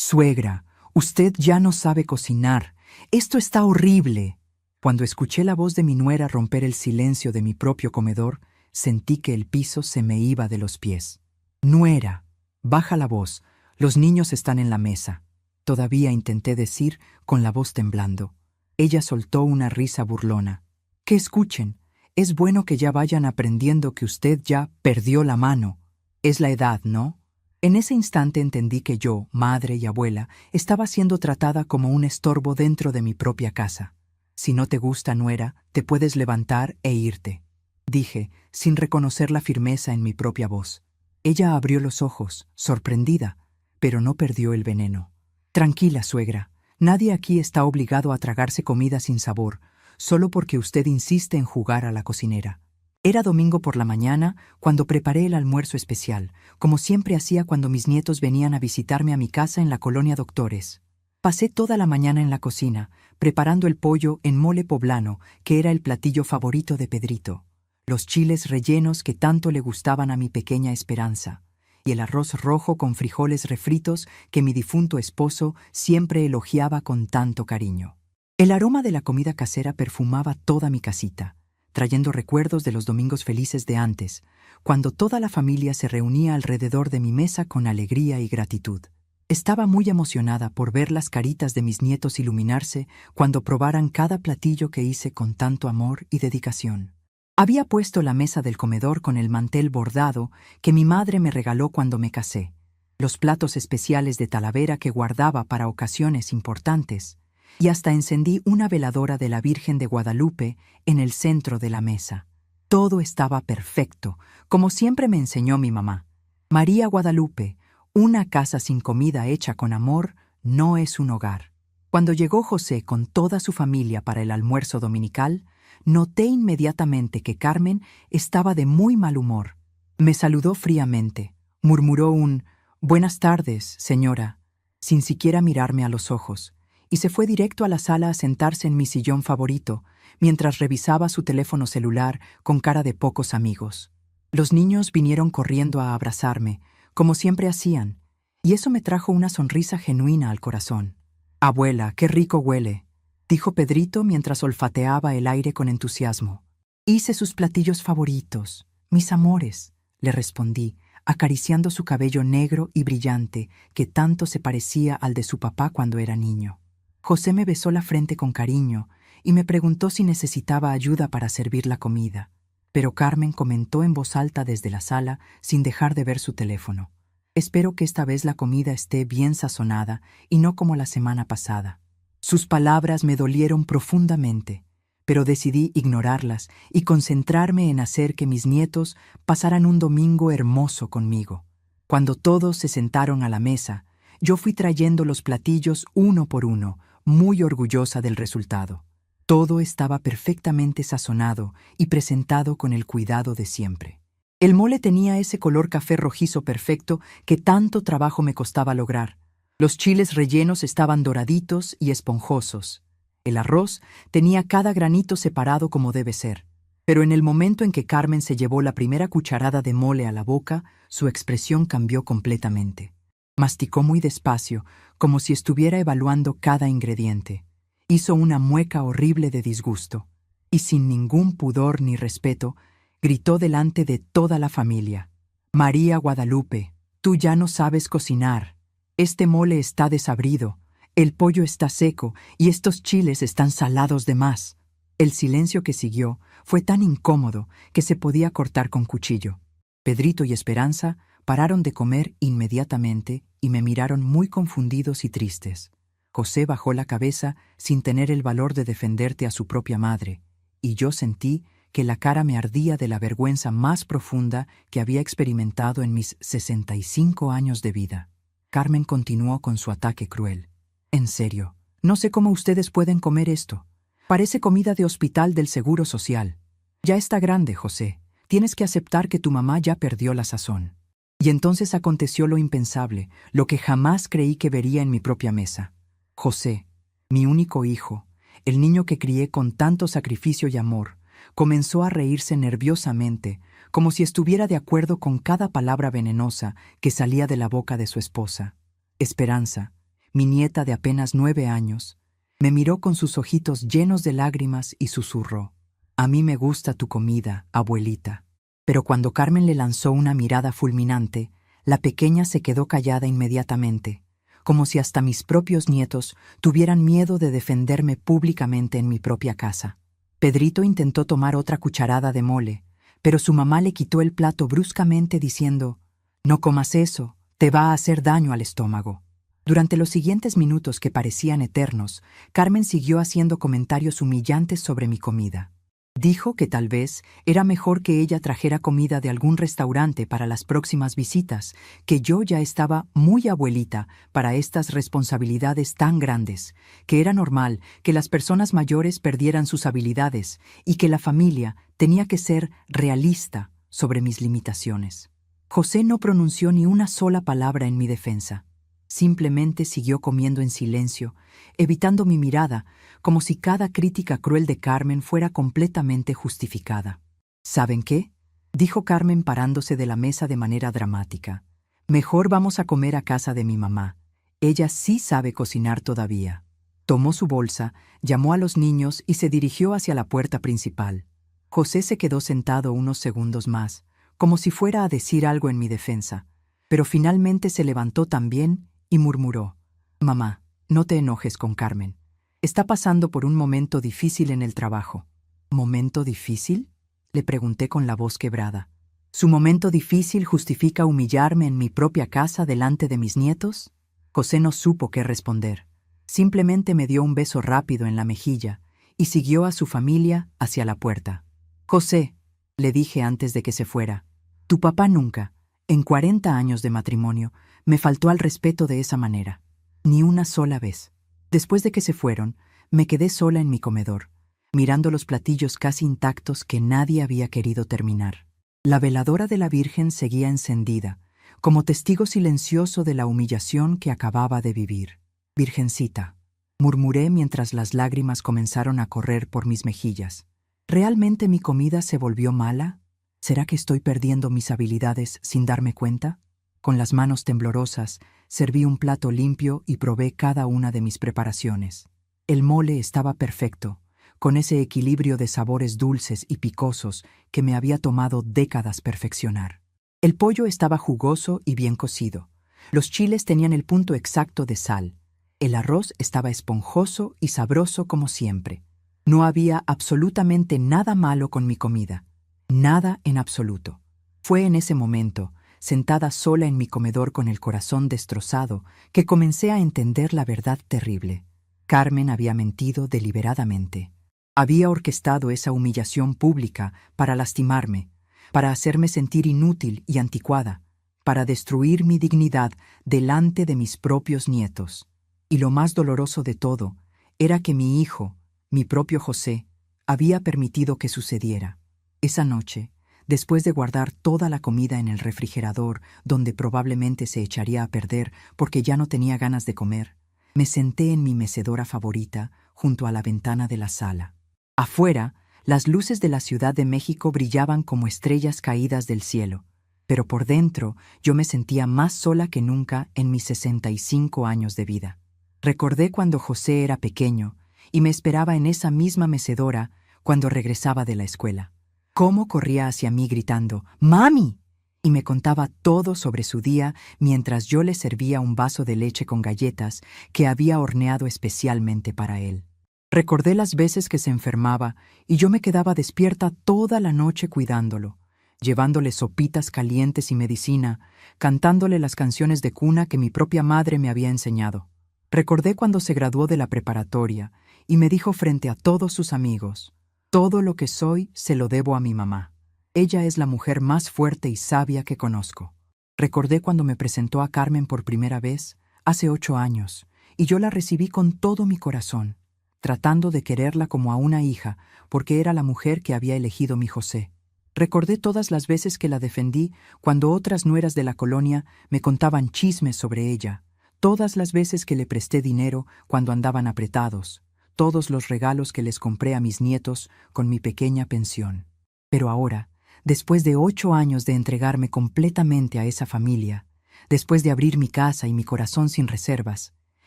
Suegra, usted ya no sabe cocinar. Esto está horrible. Cuando escuché la voz de mi nuera romper el silencio de mi propio comedor, sentí que el piso se me iba de los pies. Nuera, baja la voz. Los niños están en la mesa. Todavía intenté decir con la voz temblando. Ella soltó una risa burlona. Que escuchen. Es bueno que ya vayan aprendiendo que usted ya perdió la mano. Es la edad, ¿no? En ese instante entendí que yo, madre y abuela, estaba siendo tratada como un estorbo dentro de mi propia casa. Si no te gusta, nuera, te puedes levantar e irte, dije, sin reconocer la firmeza en mi propia voz. Ella abrió los ojos, sorprendida, pero no perdió el veneno. Tranquila, suegra, nadie aquí está obligado a tragarse comida sin sabor, solo porque usted insiste en jugar a la cocinera. Era domingo por la mañana cuando preparé el almuerzo especial, como siempre hacía cuando mis nietos venían a visitarme a mi casa en la colonia Doctores. Pasé toda la mañana en la cocina, preparando el pollo en mole poblano, que era el platillo favorito de Pedrito, los chiles rellenos que tanto le gustaban a mi pequeña Esperanza, y el arroz rojo con frijoles refritos que mi difunto esposo siempre elogiaba con tanto cariño. El aroma de la comida casera perfumaba toda mi casita, trayendo recuerdos de los domingos felices de antes, cuando toda la familia se reunía alrededor de mi mesa con alegría y gratitud. Estaba muy emocionada por ver las caritas de mis nietos iluminarse cuando probaran cada platillo que hice con tanto amor y dedicación. Había puesto la mesa del comedor con el mantel bordado que mi madre me regaló cuando me casé, los platos especiales de Talavera que guardaba para ocasiones importantes, y hasta encendí una veladora de la Virgen de Guadalupe en el centro de la mesa. Todo estaba perfecto, como siempre me enseñó mi mamá. María Guadalupe, una casa sin comida hecha con amor no es un hogar. Cuando llegó José con toda su familia para el almuerzo dominical, noté inmediatamente que Carmen estaba de muy mal humor. Me saludó fríamente, murmuró un «Buenas tardes, señora», sin siquiera mirarme a los ojos, y se fue directo a la sala a sentarse en mi sillón favorito, mientras revisaba su teléfono celular con cara de pocos amigos. Los niños vinieron corriendo a abrazarme, como siempre hacían, y eso me trajo una sonrisa genuina al corazón. «Abuela, qué rico huele», dijo Pedrito mientras olfateaba el aire con entusiasmo. «Hice sus platillos favoritos, mis amores», le respondí, acariciando su cabello negro y brillante que tanto se parecía al de su papá cuando era niño. José me besó la frente con cariño y me preguntó si necesitaba ayuda para servir la comida, pero Carmen comentó en voz alta desde la sala sin dejar de ver su teléfono. «Espero que esta vez la comida esté bien sazonada y no como la semana pasada». Sus palabras me dolieron profundamente, pero decidí ignorarlas y concentrarme en hacer que mis nietos pasaran un domingo hermoso conmigo. Cuando todos se sentaron a la mesa, yo fui trayendo los platillos uno por uno, muy orgullosa del resultado. Todo estaba perfectamente sazonado y presentado con el cuidado de siempre. El mole tenía ese color café rojizo perfecto que tanto trabajo me costaba lograr. Los chiles rellenos estaban doraditos y esponjosos. El arroz tenía cada granito separado como debe ser. Pero en el momento en que Carmen se llevó la primera cucharada de mole a la boca, su expresión cambió completamente. Masticó muy despacio, como si estuviera evaluando cada ingrediente. Hizo una mueca horrible de disgusto, y sin ningún pudor ni respeto, gritó delante de toda la familia: «María Guadalupe, tú ya no sabes cocinar. Este mole está desabrido, el pollo está seco y estos chiles están salados de más». El silencio que siguió fue tan incómodo que se podía cortar con cuchillo. Pedrito y Esperanza pararon de comer inmediatamente y me miraron muy confundidos y tristes. José bajó la cabeza sin tener el valor de defenderte a su propia madre, y yo sentí que la cara me ardía de la vergüenza más profunda que había experimentado en mis 65 años de vida. Carmen continuó con su ataque cruel. «En serio, no sé cómo ustedes pueden comer esto. Parece comida de hospital del Seguro Social. Ya está grande, José. Tienes que aceptar que tu mamá ya perdió la sazón». Y entonces aconteció lo impensable, lo que jamás creí que vería en mi propia mesa. José, mi único hijo, el niño que crié con tanto sacrificio y amor, comenzó a reírse nerviosamente, como si estuviera de acuerdo con cada palabra venenosa que salía de la boca de su esposa. Esperanza, mi nieta de apenas 9 años, me miró con sus ojitos llenos de lágrimas y susurró: «A mí me gusta tu comida, abuelita». Pero cuando Carmen le lanzó una mirada fulminante, la pequeña se quedó callada inmediatamente, como si hasta mis propios nietos tuvieran miedo de defenderme públicamente en mi propia casa. Pedrito intentó tomar otra cucharada de mole, pero su mamá le quitó el plato bruscamente diciendo: «No comas eso, te va a hacer daño al estómago». Durante los siguientes minutos, que parecían eternos, Carmen siguió haciendo comentarios humillantes sobre mi comida. Dijo que tal vez era mejor que ella trajera comida de algún restaurante para las próximas visitas, que yo ya estaba muy abuelita para estas responsabilidades tan grandes, que era normal que las personas mayores perdieran sus habilidades y que la familia tenía que ser realista sobre mis limitaciones. José no pronunció ni una sola palabra en mi defensa. Simplemente siguió comiendo en silencio, evitando mi mirada, como si cada crítica cruel de Carmen fuera completamente justificada. «¿Saben qué?», dijo Carmen parándose de la mesa de manera dramática. «Mejor vamos a comer a casa de mi mamá. Ella sí sabe cocinar todavía». Tomó su bolsa, llamó a los niños y se dirigió hacia la puerta principal. José se quedó sentado unos segundos más, como si fuera a decir algo en mi defensa, pero finalmente se levantó también y murmuró: «Mamá, no te enojes con Carmen. Está pasando por un momento difícil en el trabajo». «¿Momento difícil?», le pregunté con la voz quebrada. «¿Su momento difícil justifica humillarme en mi propia casa delante de mis nietos?». José no supo qué responder. Simplemente me dio un beso rápido en la mejilla y siguió a su familia hacia la puerta. «José», le dije antes de que se fuera, «tu papá nunca, en 40 años de matrimonio, me faltó al respeto de esa manera. Ni una sola vez». Después de que se fueron, me quedé sola en mi comedor, mirando los platillos casi intactos que nadie había querido terminar. La veladora de la Virgen seguía encendida, como testigo silencioso de la humillación que acababa de vivir. «Virgencita», murmuré mientras las lágrimas comenzaron a correr por mis mejillas. ¿Realmente mi comida se volvió mala? ¿Será que estoy perdiendo mis habilidades sin darme cuenta? Con las manos temblorosas, serví un plato limpio y probé cada una de mis preparaciones. El mole estaba perfecto, con ese equilibrio de sabores dulces y picosos que me había tomado décadas perfeccionar. El pollo estaba jugoso y bien cocido. Los chiles tenían el punto exacto de sal. El arroz estaba esponjoso y sabroso como siempre. No había absolutamente nada malo con mi comida. Nada en absoluto. Fue en ese momento, sentada sola en mi comedor con el corazón destrozado, que comencé a entender la verdad terrible. Carmen había mentido deliberadamente. Había orquestado esa humillación pública para lastimarme, para hacerme sentir inútil y anticuada, para destruir mi dignidad delante de mis propios nietos. Y lo más doloroso de todo era que mi hijo, mi propio José, había permitido que sucediera. Esa noche, después de guardar toda la comida en el refrigerador, donde probablemente se echaría a perder porque ya no tenía ganas de comer, me senté en mi mecedora favorita junto a la ventana de la sala. Afuera, las luces de la Ciudad de México brillaban como estrellas caídas del cielo, pero por dentro yo me sentía más sola que nunca en mis 65 años de vida. Recordé cuando José era pequeño y me esperaba en esa misma mecedora cuando regresaba de la escuela. Cómo corría hacia mí gritando «¡Mami!» y me contaba todo sobre su día mientras yo le servía un vaso de leche con galletas que había horneado especialmente para él. Recordé las veces que se enfermaba y yo me quedaba despierta toda la noche cuidándolo, llevándole sopitas calientes y medicina, cantándole las canciones de cuna que mi propia madre me había enseñado. Recordé cuando se graduó de la preparatoria y me dijo frente a todos sus amigos: «Todo lo que soy se lo debo a mi mamá. Ella es la mujer más fuerte y sabia que conozco». Recordé cuando me presentó a Carmen por primera vez, hace 8 años, y yo la recibí con todo mi corazón, tratando de quererla como a una hija, porque era la mujer que había elegido mi José. Recordé todas las veces que la defendí cuando otras nueras de la colonia me contaban chismes sobre ella, todas las veces que le presté dinero cuando andaban apretados, todos los regalos que les compré a mis nietos con mi pequeña pensión. Pero ahora, después de 8 años de entregarme completamente a esa familia, después de abrir mi casa y mi corazón sin reservas,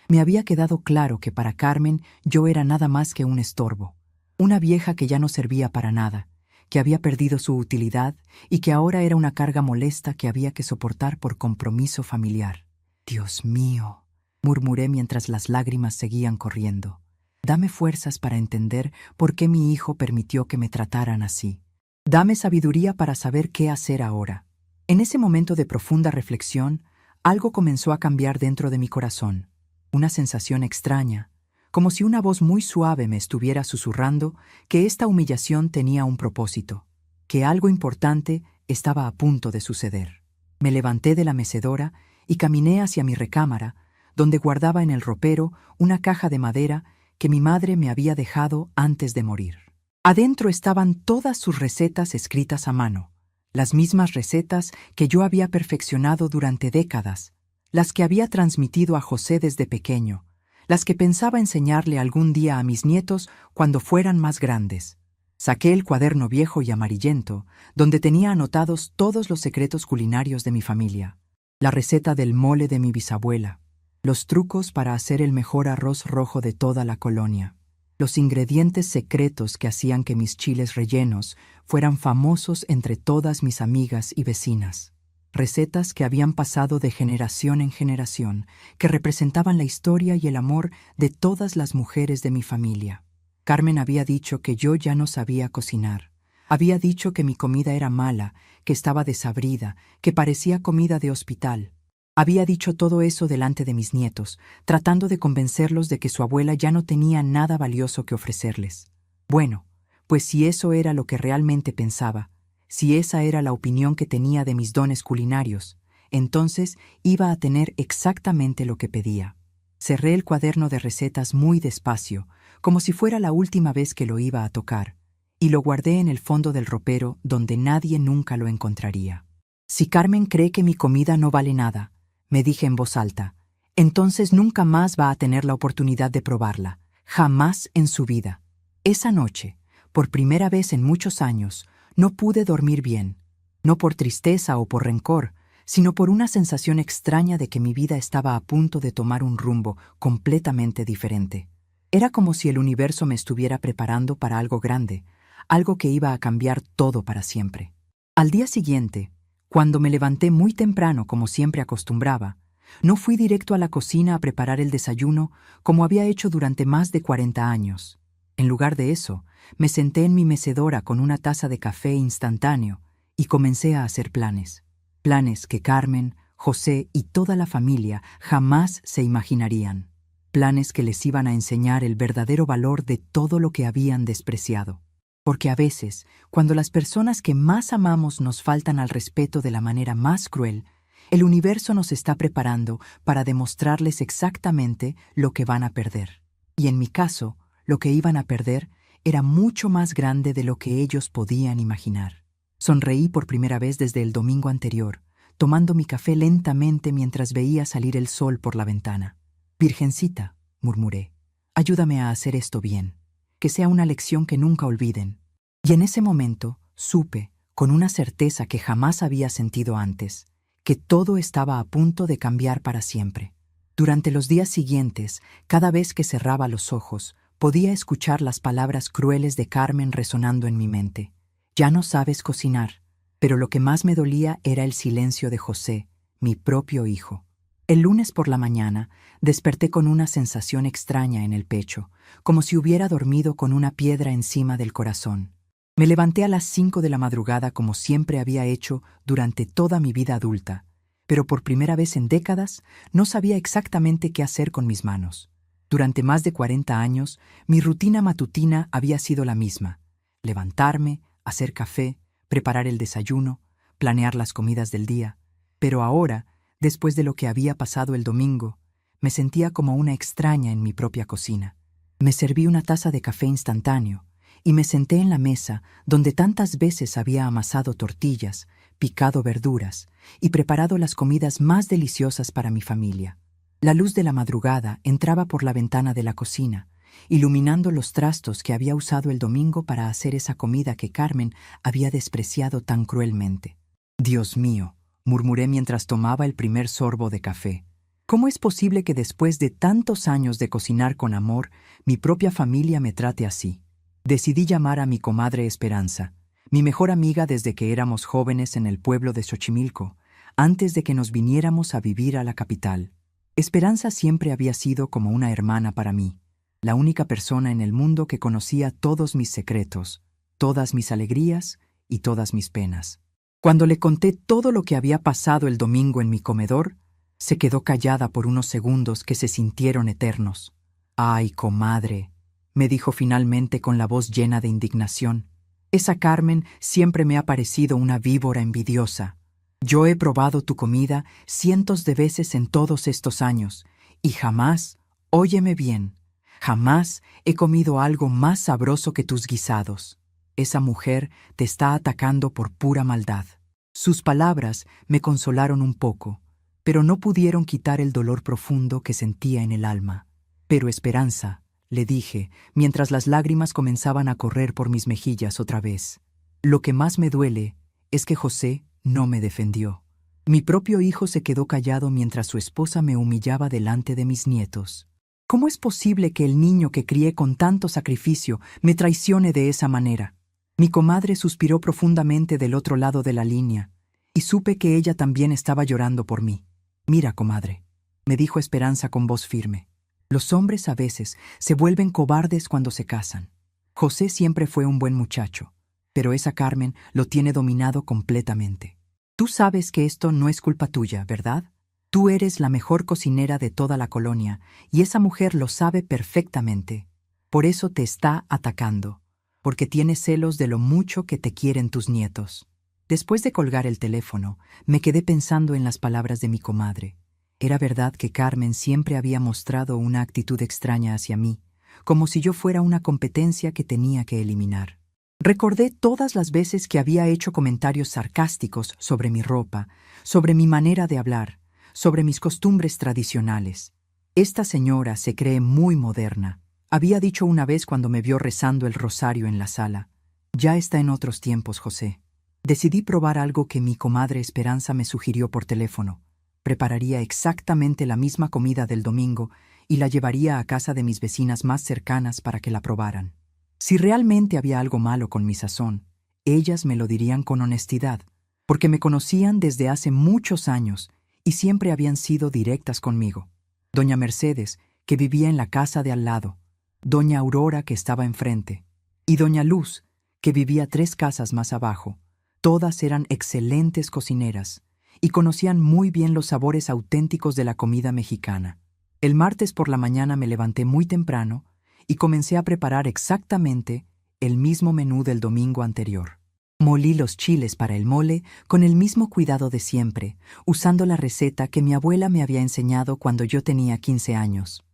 Me había quedado claro que para Carmen yo era nada más que un estorbo, una vieja que ya no servía para nada, que había perdido su utilidad y que ahora era una carga molesta que había que soportar por compromiso familiar. Dios mío, murmuré mientras las lágrimas seguían corriendo. Dame fuerzas para entender por qué mi hijo permitió que me trataran así. Dame sabiduría para saber qué hacer ahora. En ese momento de profunda reflexión, algo comenzó a cambiar dentro de mi corazón. Una sensación extraña, como si una voz muy suave me estuviera susurrando que esta humillación tenía un propósito, que algo importante estaba a punto de suceder. Me levanté de la mecedora y caminé hacia mi recámara, donde guardaba en el ropero una caja de madera que mi madre me había dejado antes de morir. Adentro estaban todas sus recetas escritas a mano, las mismas recetas que yo había perfeccionado durante décadas, las que había transmitido a José desde pequeño, las que pensaba enseñarle algún día a mis nietos cuando fueran más grandes. Saqué el cuaderno viejo y amarillento, donde tenía anotados todos los secretos culinarios de mi familia, la receta del mole de mi bisabuela, los trucos para hacer el mejor arroz rojo de toda la colonia, los ingredientes secretos que hacían que mis chiles rellenos fueran famosos entre todas mis amigas y vecinas. Recetas que habían pasado de generación en generación, que representaban la historia y el amor de todas las mujeres de mi familia. Carmen había dicho que yo ya no sabía cocinar. Había dicho que mi comida era mala, que estaba desabrida, que parecía comida de hospital. Había dicho todo eso delante de mis nietos, tratando de convencerlos de que su abuela ya no tenía nada valioso que ofrecerles. Bueno, pues si eso era lo que realmente pensaba, si esa era la opinión que tenía de mis dones culinarios, entonces iba a tener exactamente lo que pedía. Cerré el cuaderno de recetas muy despacio, como si fuera la última vez que lo iba a tocar, y lo guardé en el fondo del ropero donde nadie nunca lo encontraría. Si Carmen cree que mi comida no vale nada, me dije en voz alta, entonces nunca más va a tener la oportunidad de probarla, jamás en su vida. Esa noche, por primera vez en muchos años, no pude dormir bien, no por tristeza o por rencor, sino por una sensación extraña de que mi vida estaba a punto de tomar un rumbo completamente diferente. Era como si el universo me estuviera preparando para algo grande, algo que iba a cambiar todo para siempre. Al día siguiente, cuando me levanté muy temprano como siempre acostumbraba, no fui directo a la cocina a preparar el desayuno como había hecho durante más de 40 años. En lugar de eso, me senté en mi mecedora con una taza de café instantáneo y comencé a hacer planes. Planes que Carmen, José y toda la familia jamás se imaginarían. Planes que les iban a enseñar el verdadero valor de todo lo que habían despreciado. Porque a veces, cuando las personas que más amamos nos faltan al respeto de la manera más cruel, el universo nos está preparando para demostrarles exactamente lo que van a perder. Y en mi caso, lo que iban a perder era mucho más grande de lo que ellos podían imaginar. Sonreí por primera vez desde el domingo anterior, tomando mi café lentamente mientras veía salir el sol por la ventana. «Virgencita», murmuré, «ayúdame a hacer esto bien, que sea una lección que nunca olviden». Y en ese momento supe, con una certeza que jamás había sentido antes, que todo estaba a punto de cambiar para siempre. Durante los días siguientes, cada vez que cerraba los ojos, podía escuchar las palabras crueles de Carmen resonando en mi mente. «Ya no sabes cocinar». Pero lo que más me dolía era el silencio de José, mi propio hijo. El lunes por la mañana desperté con una sensación extraña en el pecho, como si hubiera dormido con una piedra encima del corazón. Me levanté a las 5 de la madrugada como siempre había hecho durante toda mi vida adulta, pero por primera vez en décadas no sabía exactamente qué hacer con mis manos. Durante más de 40 años, mi rutina matutina había sido la misma: levantarme, hacer café, preparar el desayuno, planear las comidas del día. Pero ahora, después de lo que había pasado el domingo, me sentía como una extraña en mi propia cocina. Me serví una taza de café instantáneo y me senté en la mesa donde tantas veces había amasado tortillas, picado verduras y preparado las comidas más deliciosas para mi familia. La luz de la madrugada entraba por la ventana de la cocina, iluminando los trastos que había usado el domingo para hacer esa comida que Carmen había despreciado tan cruelmente. «Dios mío», murmuré mientras tomaba el primer sorbo de café. ¿Cómo es posible que después de tantos años de cocinar con amor, mi propia familia me trate así? Decidí llamar a mi comadre Esperanza, mi mejor amiga desde que éramos jóvenes en el pueblo de Xochimilco, antes de que nos viniéramos a vivir a la capital. Esperanza siempre había sido como una hermana para mí, la única persona en el mundo que conocía todos mis secretos, todas mis alegrías y todas mis penas. Cuando le conté todo lo que había pasado el domingo en mi comedor, se quedó callada por unos segundos que se sintieron eternos. «Ay, comadre», me dijo finalmente con la voz llena de indignación. «Esa Carmen siempre me ha parecido una víbora envidiosa. Yo he probado tu comida cientos de veces en todos estos años, y jamás, óyeme bien, jamás he comido algo más sabroso que tus guisados. Esa mujer te está atacando por pura maldad». Sus palabras me consolaron un poco, pero no pudieron quitar el dolor profundo que sentía en el alma. «Pero Esperanza», le dije, mientras las lágrimas comenzaban a correr por mis mejillas otra vez, «lo que más me duele es que José no me defendió. Mi propio hijo se quedó callado mientras su esposa me humillaba delante de mis nietos. ¿Cómo es posible que el niño que crié con tanto sacrificio me traicione de esa manera?» Mi comadre suspiró profundamente del otro lado de la línea, y supe que ella también estaba llorando por mí. «Mira, comadre», me dijo Esperanza con voz firme, «los hombres a veces se vuelven cobardes cuando se casan. José siempre fue un buen muchacho, pero esa Carmen lo tiene dominado completamente. Tú sabes que esto no es culpa tuya, ¿verdad? Tú eres la mejor cocinera de toda la colonia, y esa mujer lo sabe perfectamente. Por eso te está atacando, porque tiene celos de lo mucho que te quieren tus nietos». Después de colgar el teléfono, me quedé pensando en las palabras de mi comadre. Era verdad que Carmen siempre había mostrado una actitud extraña hacia mí, como si yo fuera una competencia que tenía que eliminar. Recordé todas las veces que había hecho comentarios sarcásticos sobre mi ropa, sobre mi manera de hablar, sobre mis costumbres tradicionales. «Esta señora se cree muy moderna», había dicho una vez cuando me vio rezando el rosario en la sala. «Ya está en otros tiempos, José». Decidí probar algo que mi comadre Esperanza me sugirió por teléfono. Prepararía exactamente la misma comida del domingo y la llevaría a casa de mis vecinas más cercanas para que la probaran. Si realmente había algo malo con mi sazón, ellas me lo dirían con honestidad, porque me conocían desde hace muchos años y siempre habían sido directas conmigo. Doña Mercedes, que vivía en la casa de al lado, doña Aurora, que estaba enfrente, y doña Luz, que vivía 3 casas más abajo. Todas eran excelentes cocineras y conocían muy bien los sabores auténticos de la comida mexicana. El martes por la mañana me levanté muy temprano y comencé a preparar exactamente el mismo menú del domingo anterior. Molí los chiles para el mole con el mismo cuidado de siempre, usando la receta que mi abuela me había enseñado cuando yo tenía 15 años.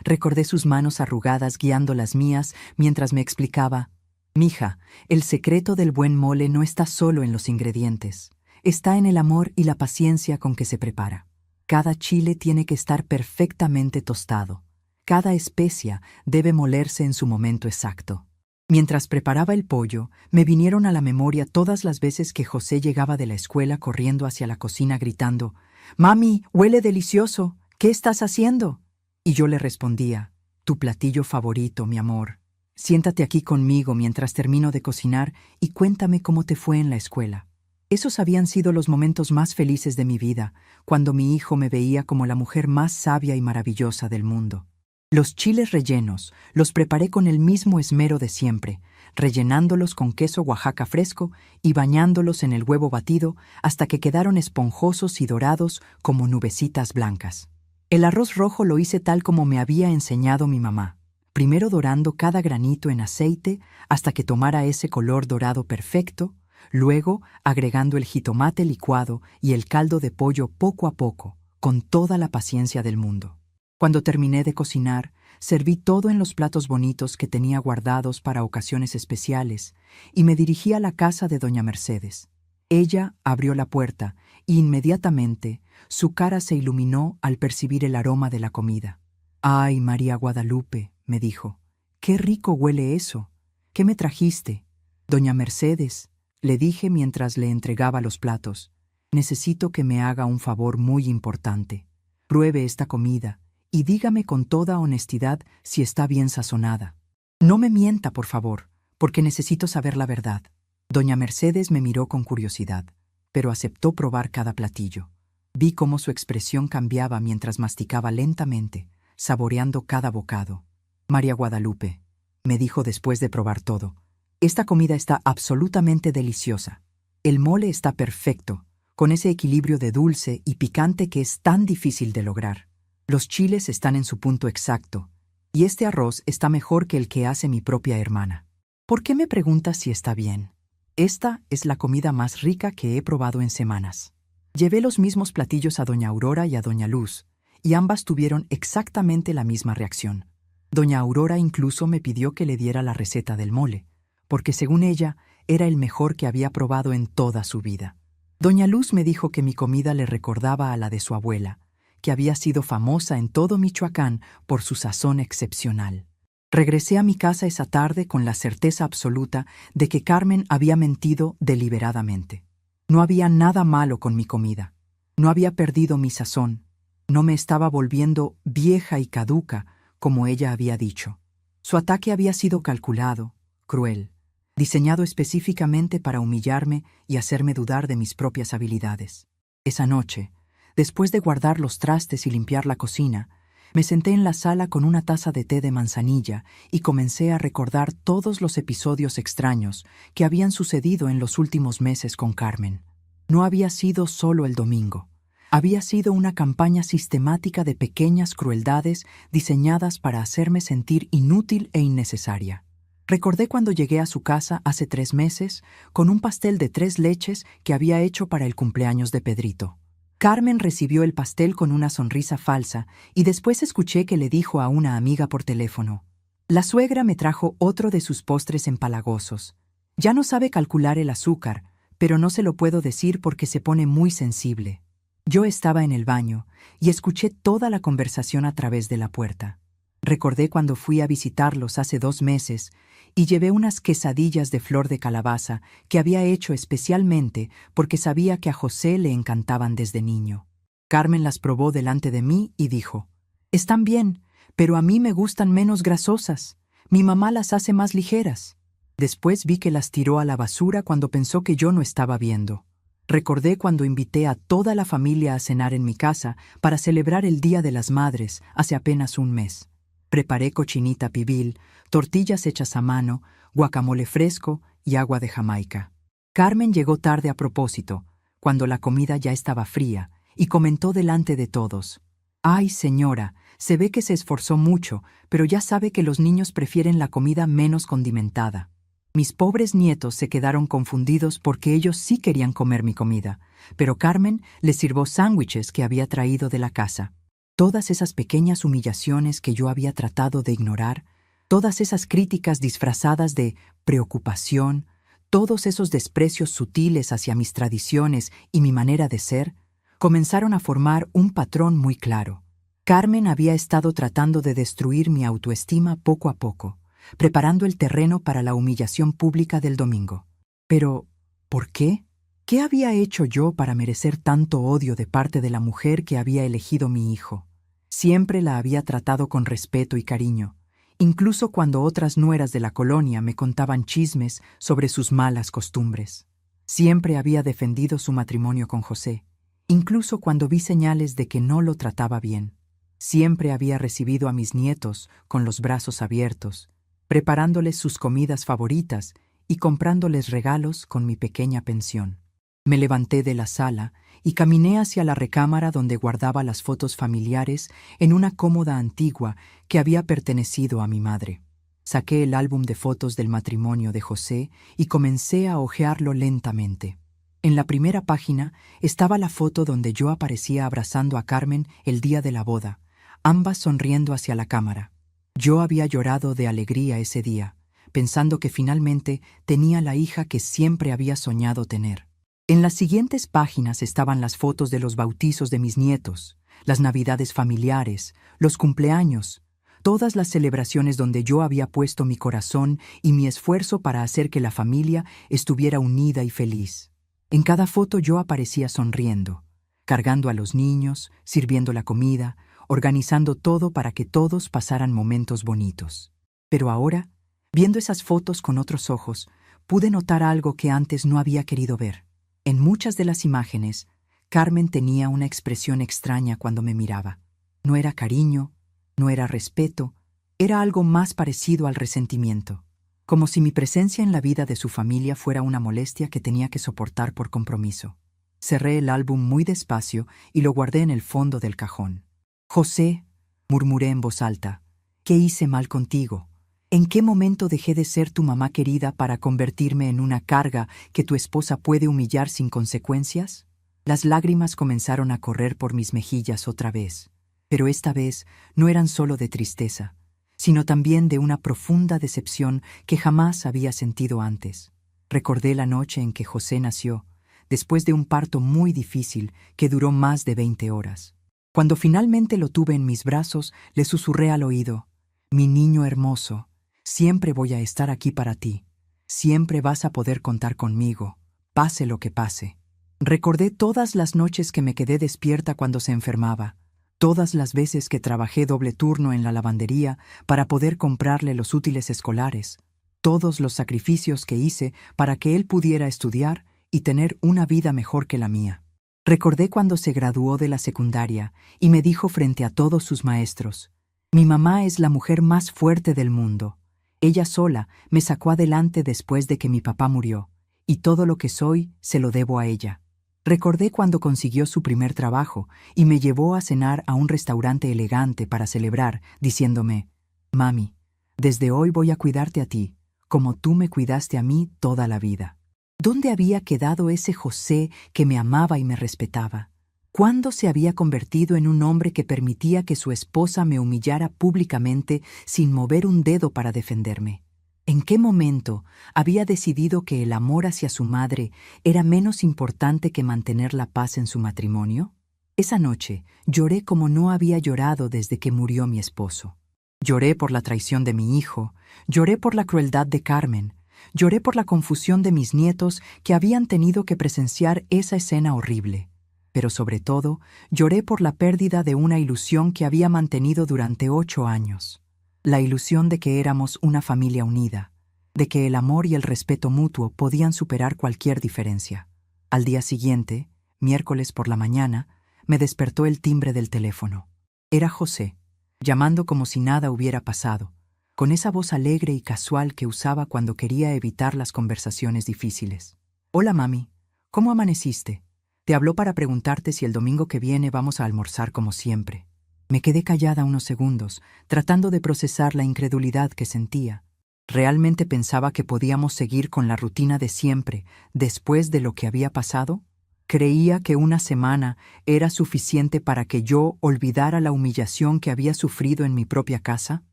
Recordé sus manos arrugadas guiando las mías mientras me explicaba: «Mija, el secreto del buen mole no está solo en los ingredientes, está en el amor y la paciencia con que se prepara. Cada chile tiene que estar perfectamente tostado. Cada especia debe molerse en su momento exacto». Mientras preparaba el pollo, me vinieron a la memoria todas las veces que José llegaba de la escuela corriendo hacia la cocina gritando: «Mami, huele delicioso, ¿qué estás haciendo?». Y yo le respondía: «Tu platillo favorito, mi amor. Siéntate aquí conmigo mientras termino de cocinar y cuéntame cómo te fue en la escuela». Esos habían sido los momentos más felices de mi vida, cuando mi hijo me veía como la mujer más sabia y maravillosa del mundo. Los chiles rellenos los preparé con el mismo esmero de siempre, rellenándolos con queso Oaxaca fresco y bañándolos en el huevo batido hasta que quedaron esponjosos y dorados como nubecitas blancas. El arroz rojo lo hice tal como me había enseñado mi mamá, primero dorando cada granito en aceite hasta que tomara ese color dorado perfecto, luego agregando el jitomate licuado y el caldo de pollo poco a poco, con toda la paciencia del mundo. Cuando terminé de cocinar, serví todo en los platos bonitos que tenía guardados para ocasiones especiales y me dirigí a la casa de doña Mercedes. Ella abrió la puerta y inmediatamente su cara se iluminó al percibir el aroma de la comida. «Ay, María Guadalupe», me dijo, «qué rico huele eso. ¿Qué me trajiste?» «Doña Mercedes», le dije mientras le entregaba los platos, «necesito que me haga un favor muy importante. Pruebe esta comida y dígame con toda honestidad si está bien sazonada. No me mienta, por favor, porque necesito saber la verdad. Doña Mercedes me miró con curiosidad, pero aceptó probar cada platillo. Vi cómo su expresión cambiaba mientras masticaba lentamente, saboreando cada bocado. María Guadalupe, me dijo después de probar todo, esta comida está absolutamente deliciosa. El mole está perfecto, con ese equilibrio de dulce y picante que es tan difícil de lograr. Los chiles están en su punto exacto, y este arroz está mejor que el que hace mi propia hermana. ¿Por qué me preguntas si está bien? Esta es la comida más rica que he probado en semanas. Llevé los mismos platillos a doña Aurora y a doña Luz, y ambas tuvieron exactamente la misma reacción. Doña Aurora incluso me pidió que le diera la receta del mole, porque según ella, era el mejor que había probado en toda su vida. Doña Luz me dijo que mi comida le recordaba a la de su abuela, que había sido famosa en todo Michoacán por su sazón excepcional. Regresé a mi casa esa tarde con la certeza absoluta de que Carmen había mentido deliberadamente. No había nada malo con mi comida. No había perdido mi sazón. No me estaba volviendo vieja y caduca, como ella había dicho. Su ataque había sido calculado, cruel, diseñado específicamente para humillarme y hacerme dudar de mis propias habilidades. Esa noche, después de guardar los trastes y limpiar la cocina, me senté en la sala con una taza de té de manzanilla y comencé a recordar todos los episodios extraños que habían sucedido en los últimos meses con Carmen. No había sido solo el domingo. Había sido una campaña sistemática de pequeñas crueldades diseñadas para hacerme sentir inútil e innecesaria. Recordé cuando llegué a su casa hace 3 meses con un pastel de 3 leches que había hecho para el cumpleaños de Pedrito. Carmen recibió el pastel con una sonrisa falsa y después escuché que le dijo a una amiga por teléfono: «La suegra me trajo otro de sus postres empalagosos. Ya no sabe calcular el azúcar, pero no se lo puedo decir porque se pone muy sensible». Yo estaba en el baño y escuché toda la conversación a través de la puerta. Recordé cuando fui a visitarlos hace 2 meses y llevé unas quesadillas de flor de calabaza que había hecho especialmente porque sabía que a José le encantaban desde niño. Carmen las probó delante de mí y dijo: «Están bien, pero a mí me gustan menos grasosas. Mi mamá las hace más ligeras». Después vi que las tiró a la basura cuando pensó que yo no estaba viendo. Recordé cuando invité a toda la familia a cenar en mi casa para celebrar el Día de las Madres hace apenas 1 mes. Preparé cochinita pibil, tortillas hechas a mano, guacamole fresco y agua de Jamaica. Carmen llegó tarde a propósito, cuando la comida ya estaba fría, y comentó delante de todos: «Ay, señora, se ve que se esforzó mucho, pero ya sabe que los niños prefieren la comida menos condimentada». Mis pobres nietos se quedaron confundidos porque ellos sí querían comer mi comida, pero Carmen les sirvió sándwiches que había traído de la casa. Todas esas pequeñas humillaciones que yo había tratado de ignorar, todas esas críticas disfrazadas de preocupación, todos esos desprecios sutiles hacia mis tradiciones y mi manera de ser, comenzaron a formar un patrón muy claro. Carmen había estado tratando de destruir mi autoestima poco a poco, preparando el terreno para la humillación pública del domingo. Pero, ¿por qué? ¿Qué había hecho yo para merecer tanto odio de parte de la mujer que había elegido mi hijo? Siempre la había tratado con respeto y cariño, incluso cuando otras nueras de la colonia me contaban chismes sobre sus malas costumbres. Siempre había defendido su matrimonio con José, incluso cuando vi señales de que no lo trataba bien. Siempre había recibido a mis nietos con los brazos abiertos, preparándoles sus comidas favoritas y comprándoles regalos con mi pequeña pensión. Me levanté de la sala y caminé hacia la recámara donde guardaba las fotos familiares en una cómoda antigua que había pertenecido a mi madre. Saqué el álbum de fotos del matrimonio de José y comencé a hojearlo lentamente. En la primera página estaba la foto donde yo aparecía abrazando a Carmen el día de la boda, ambas sonriendo hacia la cámara. Yo había llorado de alegría ese día, pensando que finalmente tenía la hija que siempre había soñado tener. En las siguientes páginas estaban las fotos de los bautizos de mis nietos, las navidades familiares, los cumpleaños, todas las celebraciones donde yo había puesto mi corazón y mi esfuerzo para hacer que la familia estuviera unida y feliz. En cada foto yo aparecía sonriendo, cargando a los niños, sirviendo la comida, organizando todo para que todos pasaran momentos bonitos. Pero ahora, viendo esas fotos con otros ojos, pude notar algo que antes no había querido ver. En muchas de las imágenes, Carmen tenía una expresión extraña cuando me miraba. No era cariño, no era respeto, era algo más parecido al resentimiento, como si mi presencia en la vida de su familia fuera una molestia que tenía que soportar por compromiso. Cerré el álbum muy despacio y lo guardé en el fondo del cajón. «José», murmuré en voz alta, «¿qué hice mal contigo? ¿En qué momento dejé de ser tu mamá querida para convertirme en una carga que tu esposa puede humillar sin consecuencias?» Las lágrimas comenzaron a correr por mis mejillas otra vez, pero esta vez no eran solo de tristeza, sino también de una profunda decepción que jamás había sentido antes. Recordé la noche en que José nació, después de un parto muy difícil que duró más de 20 horas. Cuando finalmente lo tuve en mis brazos, le susurré al oído, «Mi niño hermoso, siempre voy a estar aquí para ti. Siempre vas a poder contar conmigo, pase lo que pase». Recordé todas las noches que me quedé despierta cuando se enfermaba, todas las veces que trabajé doble turno en la lavandería para poder comprarle los útiles escolares, todos los sacrificios que hice para que él pudiera estudiar y tener una vida mejor que la mía. Recordé cuando se graduó de la secundaria y me dijo frente a todos sus maestros, «Mi mamá es la mujer más fuerte del mundo. Ella sola me sacó adelante después de que mi papá murió, y todo lo que soy se lo debo a ella». Recordé cuando consiguió su primer trabajo y me llevó a cenar a un restaurante elegante para celebrar, diciéndome, «Mami, desde hoy voy a cuidarte a ti, como tú me cuidaste a mí toda la vida». ¿Dónde había quedado ese José que me amaba y me respetaba? ¿Cuándo se había convertido en un hombre que permitía que su esposa me humillara públicamente sin mover un dedo para defenderme? ¿En qué momento había decidido que el amor hacia su madre era menos importante que mantener la paz en su matrimonio? Esa noche lloré como no había llorado desde que murió mi esposo. Lloré por la traición de mi hijo, lloré por la crueldad de Carmen, lloré por la confusión de mis nietos que habían tenido que presenciar esa escena horrible. Pero sobre todo, lloré por la pérdida de una ilusión que había mantenido durante 8 años. La ilusión de que éramos una familia unida, de que el amor y el respeto mutuo podían superar cualquier diferencia. Al día siguiente, miércoles por la mañana, me despertó el timbre del teléfono. Era José, llamando como si nada hubiera pasado, con esa voz alegre y casual que usaba cuando quería evitar las conversaciones difíciles. «Hola, mami, ¿cómo amaneciste? Te habló para preguntarte si el domingo que viene vamos a almorzar como siempre». Me quedé callada unos segundos, tratando de procesar la incredulidad que sentía. ¿Realmente pensaba que podíamos seguir con la rutina de siempre después de lo que había pasado? ¿Creía que una semana era suficiente para que yo olvidara la humillación que había sufrido en mi propia casa?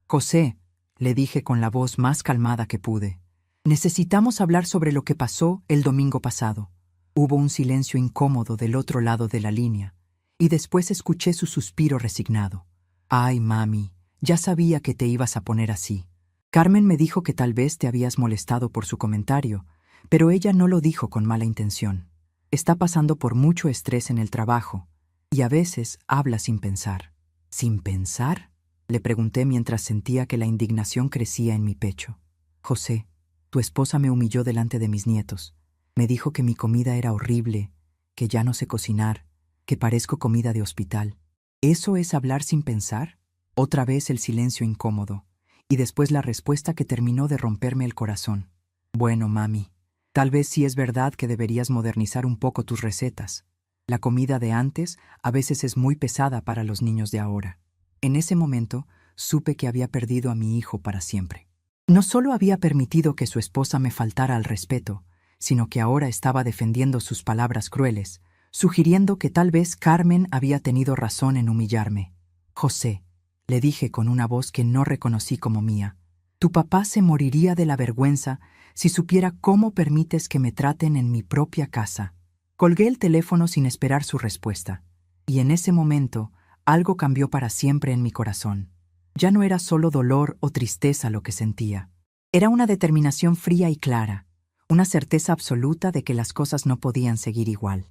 «José», le dije con la voz más calmada que pude, «necesitamos hablar sobre lo que pasó el domingo pasado». Hubo un silencio incómodo del otro lado de la línea, y después escuché su suspiro resignado. «Ay, mami, ya sabía que te ibas a poner así. Carmen me dijo que tal vez te habías molestado por su comentario, pero ella no lo dijo con mala intención. Está pasando por mucho estrés en el trabajo, y a veces habla sin pensar». «¿Sin pensar?», le pregunté mientras sentía que la indignación crecía en mi pecho. «José, tu esposa me humilló delante de mis nietos. Me dijo que mi comida era horrible, que ya no sé cocinar, que parezco comida de hospital. ¿Eso es hablar sin pensar?». Otra vez el silencio incómodo, y después la respuesta que terminó de romperme el corazón. «Bueno, mami, tal vez sí es verdad que deberías modernizar un poco tus recetas. La comida de antes a veces es muy pesada para los niños de ahora». En ese momento, supe que había perdido a mi hijo para siempre. No solo había permitido que su esposa me faltara al respeto, sino que ahora estaba defendiendo sus palabras crueles, sugiriendo que tal vez Carmen había tenido razón en humillarme. «José», le dije con una voz que no reconocí como mía, «tu papá se moriría de la vergüenza si supiera cómo permites que me traten en mi propia casa». Colgué el teléfono sin esperar su respuesta, y en ese momento algo cambió para siempre en mi corazón. Ya no era solo dolor o tristeza lo que sentía. Era una determinación fría y clara, una certeza absoluta de que las cosas no podían seguir igual.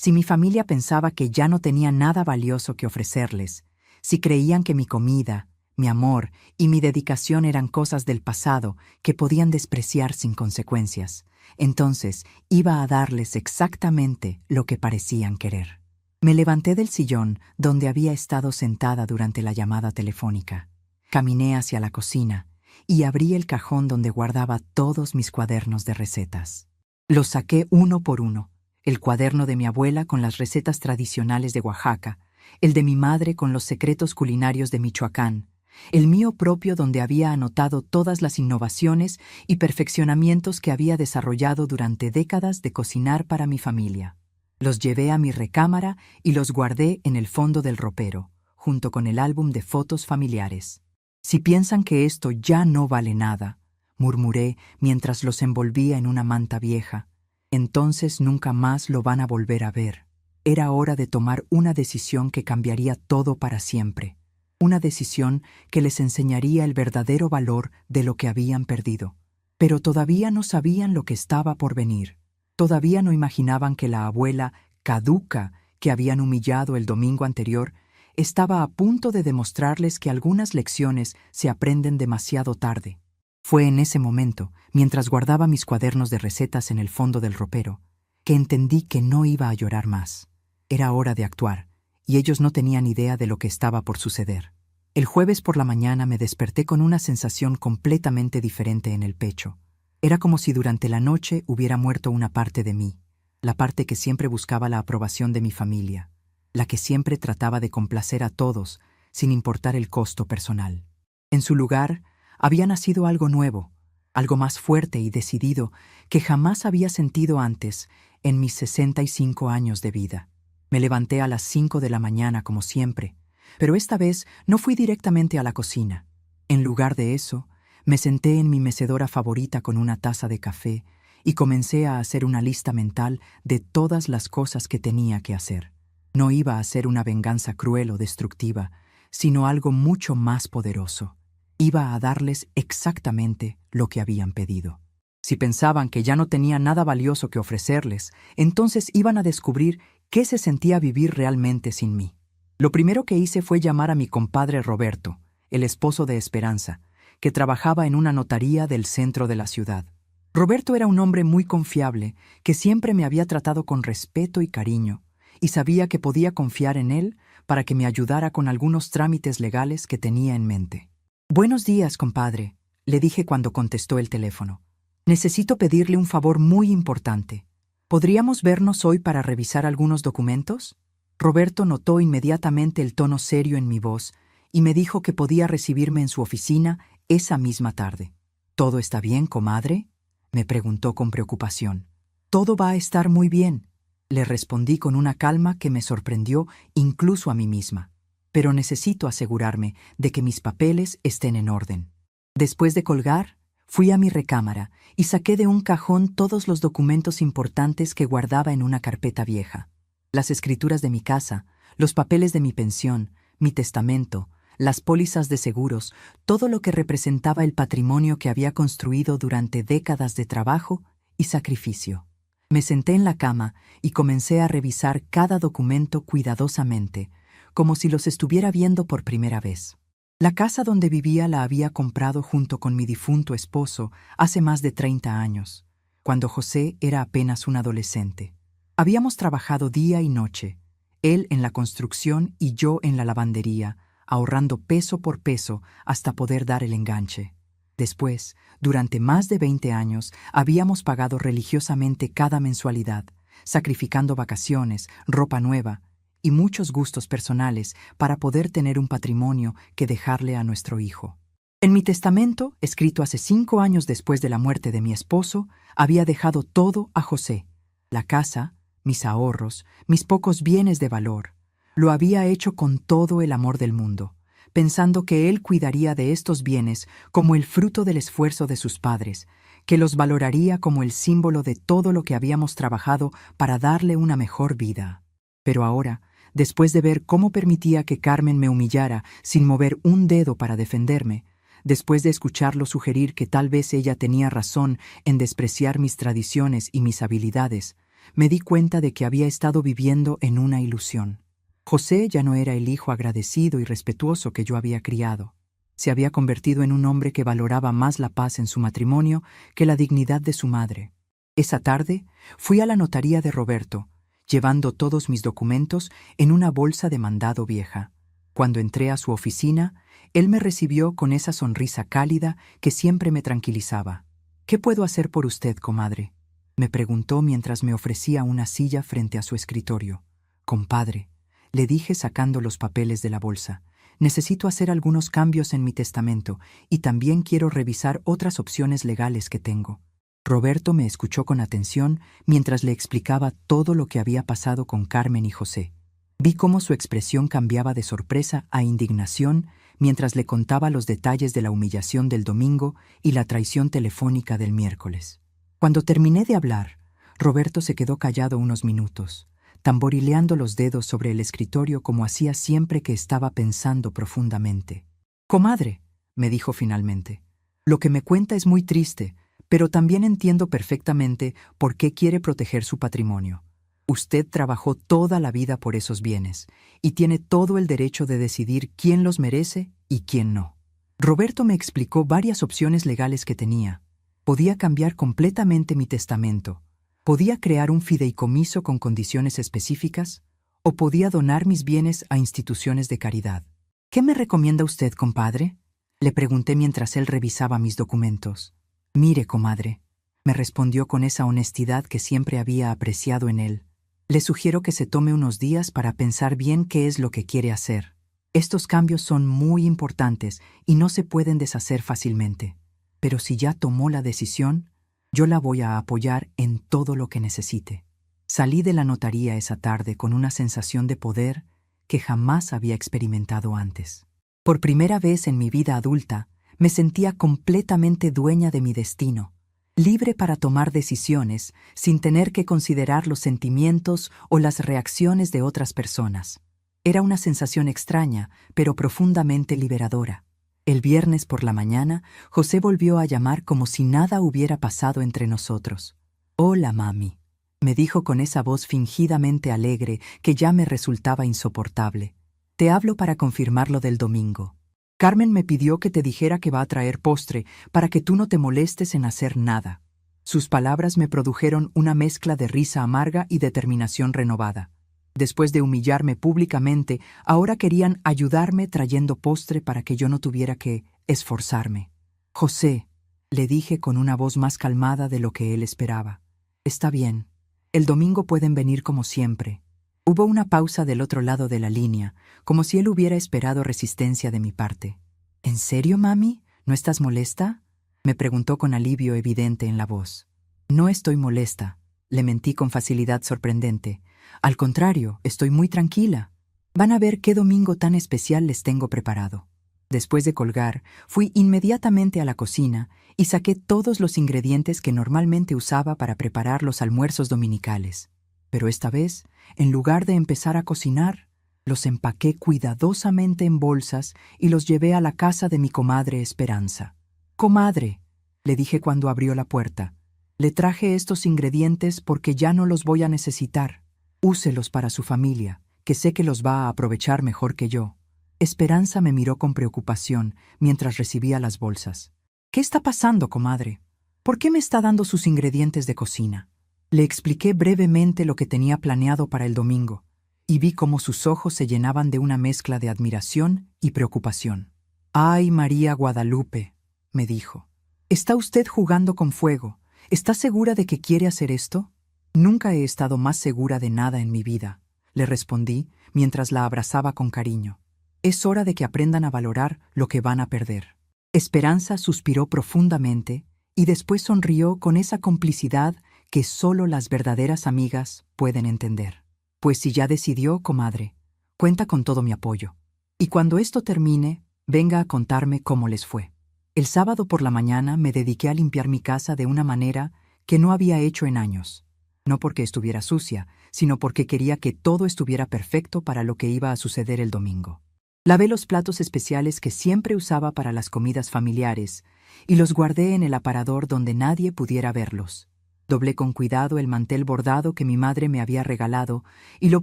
Si mi familia pensaba que ya no tenía nada valioso que ofrecerles, si creían que mi comida, mi amor y mi dedicación eran cosas del pasado que podían despreciar sin consecuencias, entonces iba a darles exactamente lo que parecían querer. Me levanté del sillón donde había estado sentada durante la llamada telefónica. Caminé hacia la cocina y abrí el cajón donde guardaba todos mis cuadernos de recetas. Los saqué uno por uno: el cuaderno de mi abuela con las recetas tradicionales de Oaxaca, el de mi madre con los secretos culinarios de Michoacán, el mío propio donde había anotado todas las innovaciones y perfeccionamientos que había desarrollado durante décadas de cocinar para mi familia. Los llevé a mi recámara y los guardé en el fondo del ropero, junto con el álbum de fotos familiares. Si piensan que esto ya no vale nada, murmuré mientras los envolvía en una manta vieja, entonces nunca más lo van a volver a ver. Era hora de tomar una decisión que cambiaría todo para siempre. Una decisión que les enseñaría el verdadero valor de lo que habían perdido. Pero todavía no sabían lo que estaba por venir. Todavía no imaginaban que la abuela caduca que habían humillado el domingo anterior estaba a punto de demostrarles que algunas lecciones se aprenden demasiado tarde. Fue en ese momento, mientras guardaba mis cuadernos de recetas en el fondo del ropero, que entendí que no iba a llorar más. Era hora de actuar, y ellos no tenían idea de lo que estaba por suceder. El jueves por la mañana me desperté con una sensación completamente diferente en el pecho. Era como si durante la noche hubiera muerto una parte de mí, la parte que siempre buscaba la aprobación de mi familia, la que siempre trataba de complacer a todos, sin importar el costo personal. En su lugar, había nacido algo nuevo, algo más fuerte y decidido que jamás había sentido antes en mis 65 años de vida. Me levanté a las 5 de la mañana como siempre, pero esta vez no fui directamente a la cocina. En lugar de eso, me senté en mi mecedora favorita con una taza de café y comencé a hacer una lista mental de todas las cosas que tenía que hacer. No iba a ser una venganza cruel o destructiva, sino algo mucho más poderoso. Iba a darles exactamente lo que habían pedido. Si pensaban que ya no tenía nada valioso que ofrecerles, entonces iban a descubrir qué se sentía vivir realmente sin mí. Lo primero que hice fue llamar a mi compadre Roberto, el esposo de Esperanza, que trabajaba en una notaría del centro de la ciudad. Roberto era un hombre muy confiable, que siempre me había tratado con respeto y cariño, y sabía que podía confiar en él para que me ayudara con algunos trámites legales que tenía en mente. «Buenos días, compadre», le dije cuando contestó el teléfono. «Necesito pedirle un favor muy importante. ¿Podríamos vernos hoy para revisar algunos documentos?» Roberto notó inmediatamente el tono serio en mi voz y me dijo que podía recibirme en su oficina esa misma tarde. «¿Todo está bien, comadre?», me preguntó con preocupación. «Todo va a estar muy bien», le respondí con una calma que me sorprendió incluso a mí misma. «Pero necesito asegurarme de que mis papeles estén en orden». Después de colgar, fui a mi recámara y saqué de un cajón todos los documentos importantes que guardaba en una carpeta vieja. Las escrituras de mi casa, los papeles de mi pensión, mi testamento, las pólizas de seguros, todo lo que representaba el patrimonio que había construido durante décadas de trabajo y sacrificio. Me senté en la cama y comencé a revisar cada documento cuidadosamente, como si los estuviera viendo por primera vez. La casa donde vivía la había comprado junto con mi difunto esposo hace más de 30 años, cuando José era apenas un adolescente. Habíamos trabajado día y noche, él en la construcción y yo en la lavandería, ahorrando peso por peso hasta poder dar el enganche. Después, durante más de 20 años, habíamos pagado religiosamente cada mensualidad, sacrificando vacaciones, ropa nueva y muchos gustos personales para poder tener un patrimonio que dejarle a nuestro hijo. En mi testamento, escrito hace 5 años después de la muerte de mi esposo, había dejado todo a José: la casa, mis ahorros, mis pocos bienes de valor. Lo había hecho con todo el amor del mundo, pensando que él cuidaría de estos bienes como el fruto del esfuerzo de sus padres, que los valoraría como el símbolo de todo lo que habíamos trabajado para darle una mejor vida. Pero ahora, después de ver cómo permitía que Carmen me humillara sin mover un dedo para defenderme, después de escucharlo sugerir que tal vez ella tenía razón en despreciar mis tradiciones y mis habilidades, me di cuenta de que había estado viviendo en una ilusión. José ya no era el hijo agradecido y respetuoso que yo había criado. Se había convertido en un hombre que valoraba más la paz en su matrimonio que la dignidad de su madre. Esa tarde fui a la notaría de Roberto, llevando todos mis documentos en una bolsa de mandado vieja. Cuando entré a su oficina, él me recibió con esa sonrisa cálida que siempre me tranquilizaba. «¿Qué puedo hacer por usted, comadre?», me preguntó mientras me ofrecía una silla frente a su escritorio. «Compadre», le dije sacando los papeles de la bolsa, «necesito hacer algunos cambios en mi testamento y también quiero revisar otras opciones legales que tengo». Roberto me escuchó con atención mientras le explicaba todo lo que había pasado con Carmen y José. Vi cómo su expresión cambiaba de sorpresa a indignación mientras le contaba los detalles de la humillación del domingo y la traición telefónica del miércoles. Cuando terminé de hablar, Roberto se quedó callado unos minutos, tamborileando los dedos sobre el escritorio como hacía siempre que estaba pensando profundamente. «Comadre», me dijo finalmente, «lo que me cuenta es muy triste, pero también entiendo perfectamente por qué quiere proteger su patrimonio. Usted trabajó toda la vida por esos bienes y tiene todo el derecho de decidir quién los merece y quién no». Roberto me explicó varias opciones legales que tenía. Podía cambiar completamente mi testamento, podía crear un fideicomiso con condiciones específicas o podía donar mis bienes a instituciones de caridad. «¿Qué me recomienda usted, compadre?», le pregunté mientras él revisaba mis documentos. «Mire, comadre», me respondió con esa honestidad que siempre había apreciado en él, «le sugiero que se tome unos días para pensar bien qué es lo que quiere hacer. Estos cambios son muy importantes y no se pueden deshacer fácilmente. Pero si ya tomó la decisión, yo la voy a apoyar en todo lo que necesite». Salí de la notaría esa tarde con una sensación de poder que jamás había experimentado antes. Por primera vez en mi vida adulta, me sentía completamente dueña de mi destino, libre para tomar decisiones sin tener que considerar los sentimientos o las reacciones de otras personas. Era una sensación extraña, pero profundamente liberadora. El viernes por la mañana, José volvió a llamar como si nada hubiera pasado entre nosotros. «Hola, mami», me dijo con esa voz fingidamente alegre que ya me resultaba insoportable. «Te hablo para confirmar lo del domingo. Carmen me pidió que te dijera que va a traer postre para que tú no te molestes en hacer nada». Sus palabras me produjeron una mezcla de risa amarga y determinación renovada. Después de humillarme públicamente, ahora querían ayudarme trayendo postre para que yo no tuviera que esforzarme. «José», le dije con una voz más calmada de lo que él esperaba, «está bien. El domingo pueden venir como siempre». Hubo una pausa del otro lado de la línea, como si él hubiera esperado resistencia de mi parte. «¿En serio, mami? ¿No estás molesta?», me preguntó con alivio evidente en la voz. «No estoy molesta», le mentí con facilidad sorprendente. «Al contrario, estoy muy tranquila. Van a ver qué domingo tan especial les tengo preparado». Después de colgar, fui inmediatamente a la cocina y saqué todos los ingredientes que normalmente usaba para preparar los almuerzos dominicales. Pero esta vez, en lugar de empezar a cocinar, los empaqué cuidadosamente en bolsas y los llevé a la casa de mi comadre Esperanza. «Comadre», le dije cuando abrió la puerta, «le traje estos ingredientes porque ya no los voy a necesitar. Úselos para su familia, que sé que los va a aprovechar mejor que yo». Esperanza me miró con preocupación mientras recibía las bolsas. «¿Qué está pasando, comadre? ¿Por qué me está dando sus ingredientes de cocina?». Le expliqué brevemente lo que tenía planeado para el domingo, y vi cómo sus ojos se llenaban de una mezcla de admiración y preocupación. «Ay, María Guadalupe», me dijo, «¿está usted jugando con fuego? ¿Está segura de que quiere hacer esto?». «Nunca he estado más segura de nada en mi vida», le respondí mientras la abrazaba con cariño. «Es hora de que aprendan a valorar lo que van a perder». Esperanza suspiró profundamente y después sonrió con esa complicidad que solo las verdaderas amigas pueden entender. «Pues si ya decidió, comadre, cuenta con todo mi apoyo. Y cuando esto termine, venga a contarme cómo les fue». El sábado por la mañana me dediqué a limpiar mi casa de una manera que no había hecho en años. No porque estuviera sucia, sino porque quería que todo estuviera perfecto para lo que iba a suceder el domingo. Lavé los platos especiales que siempre usaba para las comidas familiares y los guardé en el aparador donde nadie pudiera verlos. Doblé con cuidado el mantel bordado que mi madre me había regalado y lo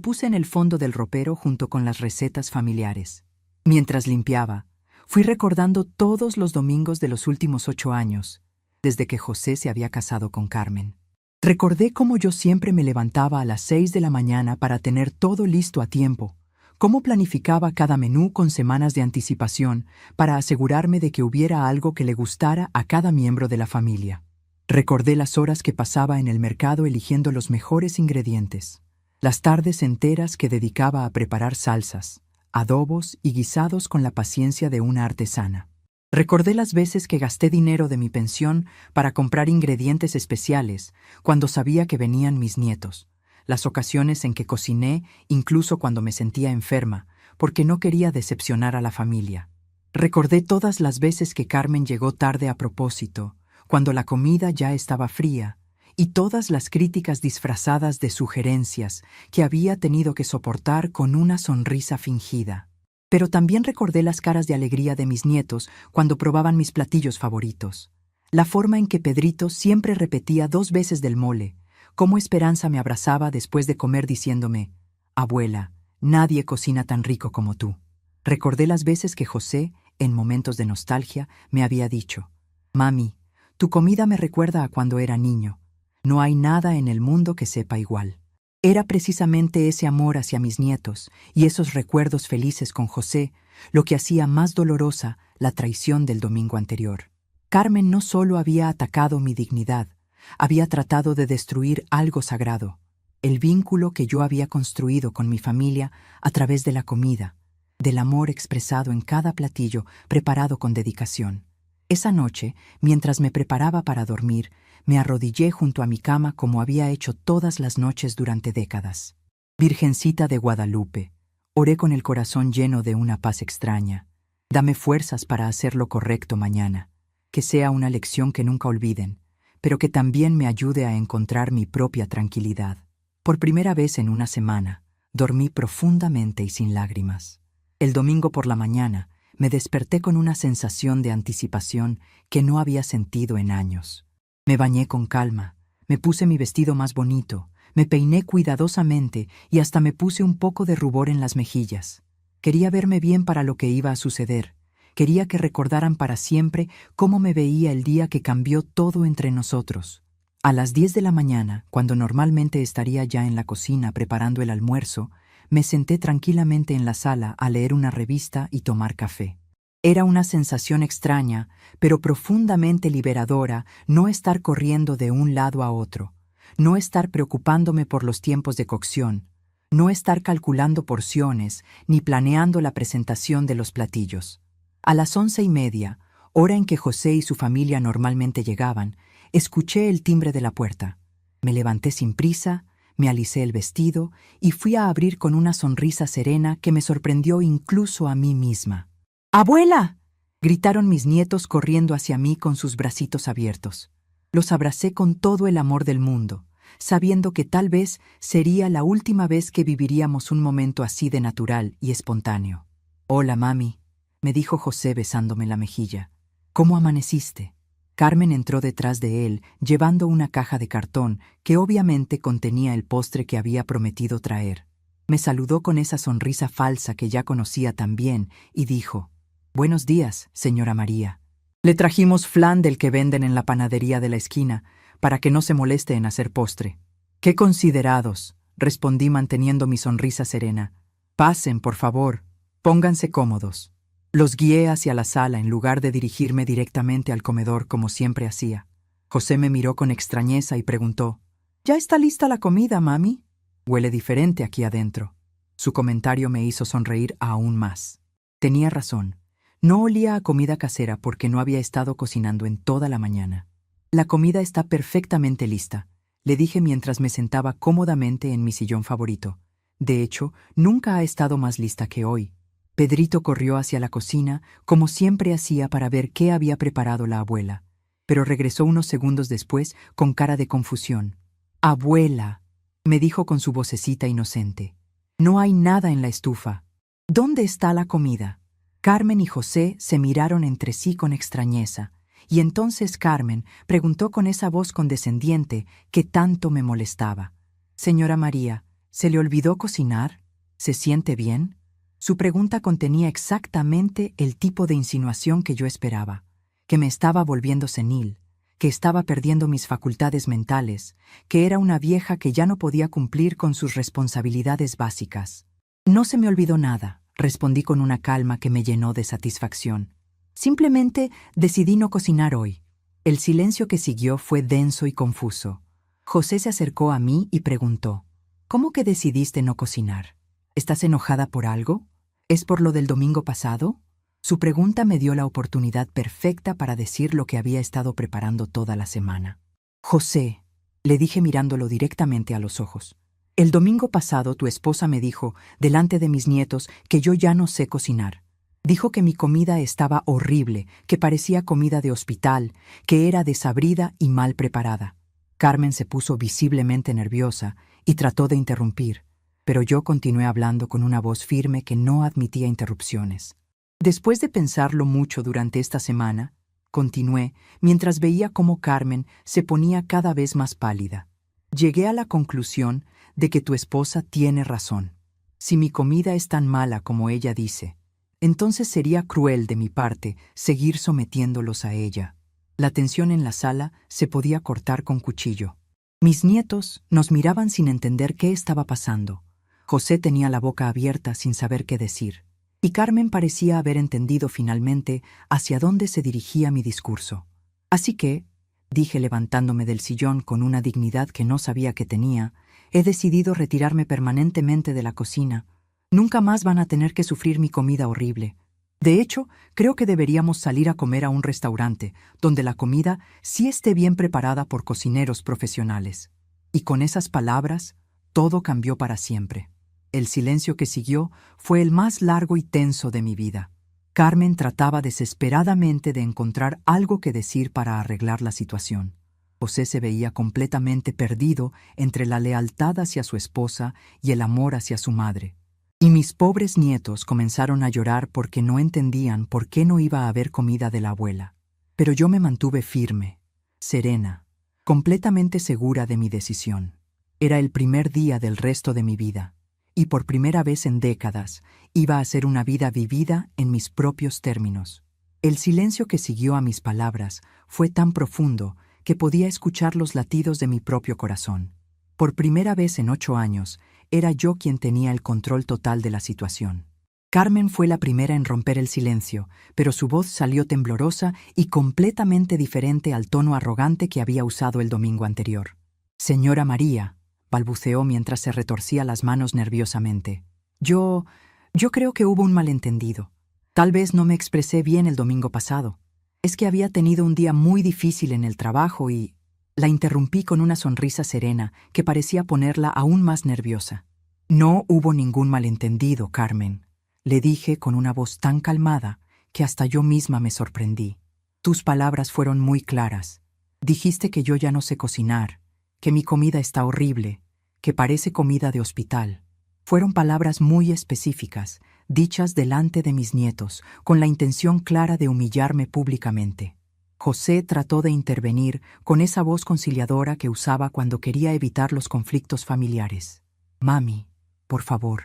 puse en el fondo del ropero junto con las recetas familiares. Mientras limpiaba, fui recordando todos los domingos de los últimos 8 años, desde que José se había casado con Carmen. Recordé cómo yo siempre me levantaba a las 6 de la mañana para tener todo listo a tiempo, cómo planificaba cada menú con semanas de anticipación para asegurarme de que hubiera algo que le gustara a cada miembro de la familia. Recordé las horas que pasaba en el mercado eligiendo los mejores ingredientes, las tardes enteras que dedicaba a preparar salsas, adobos y guisados con la paciencia de una artesana. Recordé las veces que gasté dinero de mi pensión para comprar ingredientes especiales cuando sabía que venían mis nietos, las ocasiones en que cociné incluso cuando me sentía enferma, porque no quería decepcionar a la familia. Recordé todas las veces que Carmen llegó tarde a propósito, cuando la comida ya estaba fría, y todas las críticas disfrazadas de sugerencias que había tenido que soportar con una sonrisa fingida. Pero también recordé las caras de alegría de mis nietos cuando probaban mis platillos favoritos, la forma en que Pedrito siempre repetía 2 veces del mole, cómo Esperanza me abrazaba después de comer diciéndome: «Abuela, nadie cocina tan rico como tú». Recordé las veces que José, en momentos de nostalgia, me había dicho: «Mami, tu comida me recuerda a cuando era niño. No hay nada en el mundo que sepa igual». Era precisamente ese amor hacia mis nietos y esos recuerdos felices con José lo que hacía más dolorosa la traición del domingo anterior. Carmen no solo había atacado mi dignidad, había tratado de destruir algo sagrado, el vínculo que yo había construido con mi familia a través de la comida, del amor expresado en cada platillo preparado con dedicación. Esa noche, mientras me preparaba para dormir, me arrodillé junto a mi cama como había hecho todas las noches durante décadas. Virgencita de Guadalupe, oré con el corazón lleno de una paz extraña. Dame fuerzas para hacer lo correcto mañana, que sea una lección que nunca olviden, pero que también me ayude a encontrar mi propia tranquilidad. Por primera vez en una semana, dormí profundamente y sin lágrimas. El domingo por la mañana, me desperté con una sensación de anticipación que no había sentido en años. Me bañé con calma, me puse mi vestido más bonito, me peiné cuidadosamente y hasta me puse un poco de rubor en las mejillas. Quería verme bien para lo que iba a suceder. Quería que recordaran para siempre cómo me veía el día que cambió todo entre nosotros. A las 10 de la mañana, cuando normalmente estaría ya en la cocina preparando el almuerzo, me senté tranquilamente en la sala a leer una revista y tomar café. Era una sensación extraña, pero profundamente liberadora, no estar corriendo de un lado a otro, no estar preocupándome por los tiempos de cocción, no estar calculando porciones ni planeando la presentación de los platillos. A las 11:30, hora en que José y su familia normalmente llegaban, escuché el timbre de la puerta. Me levanté sin prisa, me alicé el vestido y fui a abrir con una sonrisa serena que me sorprendió incluso a mí misma. «¡Abuela!», gritaron mis nietos corriendo hacia mí con sus bracitos abiertos. Los abracé con todo el amor del mundo, sabiendo que tal vez sería la última vez que viviríamos un momento así de natural y espontáneo. «Hola, mami», me dijo José besándome la mejilla. «¿Cómo amaneciste?». Carmen entró detrás de él, llevando una caja de cartón que obviamente contenía el postre que había prometido traer. Me saludó con esa sonrisa falsa que ya conocía tan bien y dijo: «Buenos días, señora María. Le trajimos flan del que venden en la panadería de la esquina, para que no se moleste en hacer postre». «¡Qué considerados!», respondí manteniendo mi sonrisa serena. «Pasen, por favor. Pónganse cómodos». Los guié hacia la sala en lugar de dirigirme directamente al comedor como siempre hacía. José me miró con extrañeza y preguntó: «¿Ya está lista la comida, mami? Huele diferente aquí adentro». Su comentario me hizo sonreír aún más. Tenía razón. No olía a comida casera porque no había estado cocinando en toda la mañana. «La comida está perfectamente lista», le dije mientras me sentaba cómodamente en mi sillón favorito. De hecho, nunca ha estado más lista que hoy. Pedrito corrió hacia la cocina, como siempre hacía, para ver qué había preparado la abuela, pero regresó unos segundos después con cara de confusión. «Abuela», me dijo con su vocecita inocente, «no hay nada en la estufa. ¿Dónde está la comida?». Carmen y José se miraron entre sí con extrañeza, Y entonces Carmen preguntó con esa voz condescendiente que tanto me molestaba. «Señora María, ¿se le olvidó cocinar? ¿Se siente bien?». Su pregunta contenía exactamente el tipo de insinuación que yo esperaba, que me estaba volviendo senil, que estaba perdiendo mis facultades mentales, que era una vieja que ya no podía cumplir con sus responsabilidades básicas. «No se me olvidó nada», respondí con una calma que me llenó de satisfacción. «Simplemente decidí no cocinar hoy». El silencio que siguió fue denso y confuso. José se acercó a mí y preguntó: «¿Cómo que decidiste no cocinar? ¿Estás enojada por algo? ¿Es por lo del domingo pasado?». Su pregunta me dio la oportunidad perfecta para decir lo que había estado preparando toda la semana. «José», le dije mirándolo directamente a los ojos, «el domingo pasado tu esposa me dijo, delante de mis nietos, que yo ya no sé cocinar. Dijo que mi comida estaba horrible, que parecía comida de hospital, que era desabrida y mal preparada». Carmen se puso visiblemente nerviosa y trató de interrumpir, pero yo continué hablando con una voz firme que no admitía interrupciones. «Después de pensarlo mucho durante esta semana», continué, mientras veía cómo Carmen se ponía cada vez más pálida, «llegué a la conclusión de que tu esposa tiene razón. Si mi comida es tan mala como ella dice, entonces sería cruel de mi parte seguir sometiéndolos a ella». La tensión en la sala se podía cortar con cuchillo. Mis nietos nos miraban sin entender qué estaba pasando. José tenía la boca abierta sin saber qué decir, y Carmen parecía haber entendido finalmente hacia dónde se dirigía mi discurso. «Así que», dije levantándome del sillón con una dignidad que no sabía que tenía, «he decidido retirarme permanentemente de la cocina. Nunca más van a tener que sufrir mi comida horrible. De hecho, creo que deberíamos salir a comer a un restaurante, donde la comida sí esté bien preparada por cocineros profesionales». Y con esas palabras, todo cambió para siempre. El silencio que siguió fue el más largo y tenso de mi vida. Carmen trataba desesperadamente de encontrar algo que decir para arreglar la situación. José se veía completamente perdido entre la lealtad hacia su esposa y el amor hacia su madre. Y mis pobres nietos comenzaron a llorar porque no entendían por qué no iba a haber comida de la abuela. Pero yo me mantuve firme, serena, completamente segura de mi decisión. Era el primer día del resto de mi vida, y por primera vez en décadas iba a ser una vida vivida en mis propios términos. El silencio que siguió a mis palabras fue tan profundo que podía escuchar los latidos de mi propio corazón. Por primera vez en 8 años, era yo quien tenía el control total de la situación. Carmen fue la primera en romper el silencio, pero su voz salió temblorosa y completamente diferente al tono arrogante que había usado el domingo anterior. «Señora María», balbuceó mientras se retorcía las manos nerviosamente. Yo creo que hubo un malentendido. Tal vez no me expresé bien el domingo pasado. Es que había tenido un día muy difícil en el trabajo y...». La interrumpí con una sonrisa serena que parecía ponerla aún más nerviosa. «No hubo ningún malentendido, Carmen», le dije con una voz tan calmada que hasta yo misma me sorprendí. «Tus palabras fueron muy claras. Dijiste que yo ya no sé cocinar, que mi comida está horrible, que parece comida de hospital». Fueron palabras muy específicas, dichas delante de mis nietos, con la intención clara de humillarme públicamente. José trató de intervenir con esa voz conciliadora que usaba cuando quería evitar los conflictos familiares. «Mami, por favor,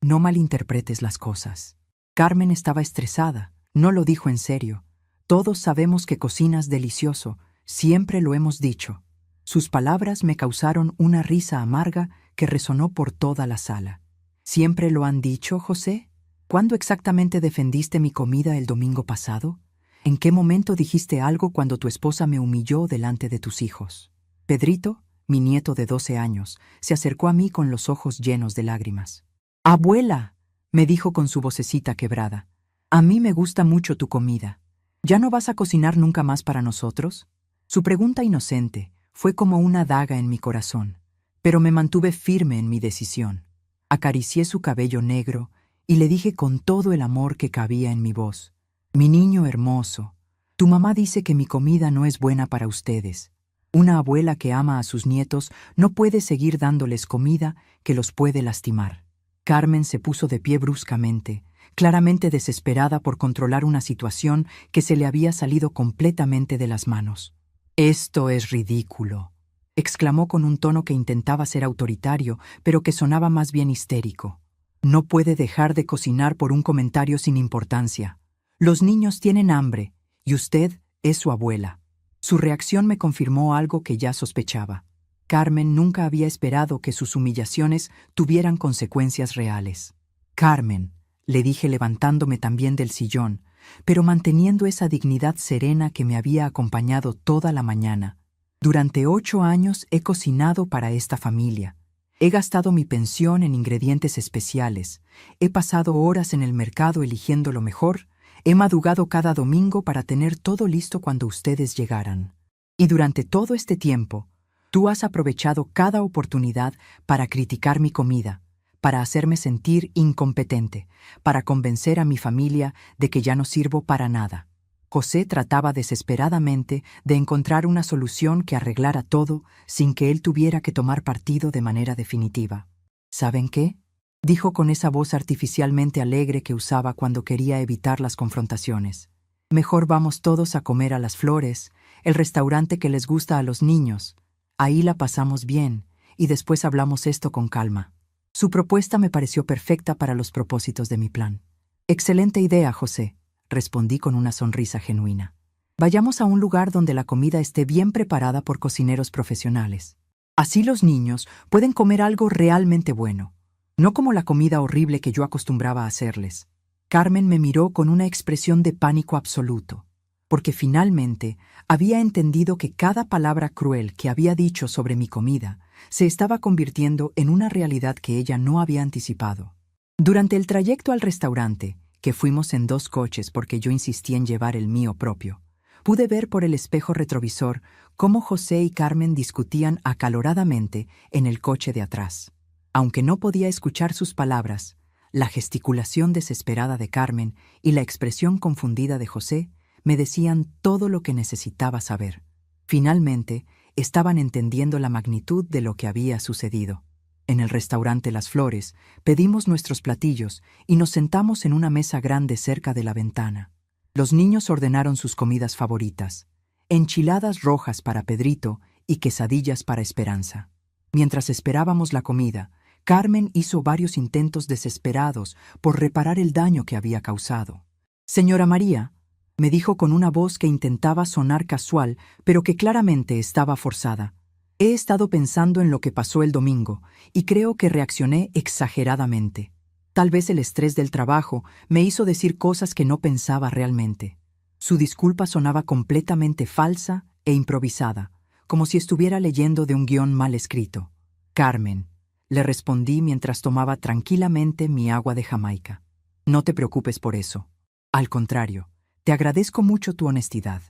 no malinterpretes las cosas. Carmen estaba estresada, no lo dijo en serio. Todos sabemos que cocinas delicioso, siempre lo hemos dicho». Sus palabras me causaron una risa amarga que resonó por toda la sala. «¿Siempre lo han dicho, José? ¿Cuándo exactamente defendiste mi comida el domingo pasado? ¿En qué momento dijiste algo cuando tu esposa me humilló delante de tus hijos?». Pedrito, mi nieto de 12 años, se acercó a mí con los ojos llenos de lágrimas. «Abuela», me dijo con su vocecita quebrada, «a mí me gusta mucho tu comida. ¿Ya no vas a cocinar nunca más para nosotros?». Su pregunta inocente fue como una daga en mi corazón, pero me mantuve firme en mi decisión. Acaricié su cabello negro y le dije con todo el amor que cabía en mi voz: «Mi niño hermoso, tu mamá dice que mi comida no es buena para ustedes. Una abuela que ama a sus nietos no puede seguir dándoles comida que los puede lastimar». Carmen se puso de pie bruscamente, claramente desesperada por controlar una situación que se le había salido completamente de las manos. «Esto es ridículo», exclamó con un tono que intentaba ser autoritario, pero que sonaba más bien histérico. «No puede dejar de cocinar por un comentario sin importancia. Los niños tienen hambre, y usted es su abuela». Su reacción me confirmó algo que ya sospechaba. Carmen nunca había esperado que sus humillaciones tuvieran consecuencias reales. «Carmen», le dije levantándome también del sillón, pero manteniendo esa dignidad serena que me había acompañado toda la mañana. «Durante 8 años he cocinado para esta familia. He gastado mi pensión en ingredientes especiales. He pasado horas en el mercado eligiendo lo mejor. He madrugado cada domingo para tener todo listo cuando ustedes llegaran. Y durante todo este tiempo, tú has aprovechado cada oportunidad para criticar mi comida, para hacerme sentir incompetente, para convencer a mi familia de que ya no sirvo para nada». José trataba desesperadamente de encontrar una solución que arreglara todo sin que él tuviera que tomar partido de manera definitiva. «¿Saben qué?», dijo con esa voz artificialmente alegre que usaba cuando quería evitar las confrontaciones. «Mejor vamos todos a comer a Las Flores, el restaurante que les gusta a los niños. Ahí la pasamos bien, y después hablamos esto con calma». Su propuesta me pareció perfecta para los propósitos de mi plan. «Excelente idea, José», respondí con una sonrisa genuina. «Vayamos a un lugar donde la comida esté bien preparada por cocineros profesionales. Así los niños pueden comer algo realmente bueno, no como la comida horrible que yo acostumbraba a hacerles». Carmen me miró con una expresión de pánico absoluto, porque finalmente había entendido que cada palabra cruel que había dicho sobre mi comida se estaba convirtiendo en una realidad que ella no había anticipado. Durante el trayecto al restaurante, que fuimos en 2 coches porque yo insistí en llevar el mío propio, pude ver por el espejo retrovisor cómo José y Carmen discutían acaloradamente en el coche de atrás. Aunque no podía escuchar sus palabras, la gesticulación desesperada de Carmen y la expresión confundida de José me decían todo lo que necesitaba saber. Finalmente, estaban entendiendo la magnitud de lo que había sucedido. En el restaurante Las Flores, pedimos nuestros platillos y nos sentamos en una mesa grande cerca de la ventana. Los niños ordenaron sus comidas favoritas: enchiladas rojas para Pedrito y quesadillas para Esperanza. Mientras esperábamos la comida, Carmen hizo varios intentos desesperados por reparar el daño que había causado. «Señora María», me dijo con una voz que intentaba sonar casual, pero que claramente estaba forzada, «he estado pensando en lo que pasó el domingo y creo que reaccioné exageradamente. Tal vez el estrés del trabajo me hizo decir cosas que no pensaba realmente». Su disculpa sonaba completamente falsa e improvisada, como si estuviera leyendo de un guión mal escrito. «Carmen», le respondí mientras tomaba tranquilamente mi agua de Jamaica, «no te preocupes por eso. Al contrario, te agradezco mucho tu honestidad.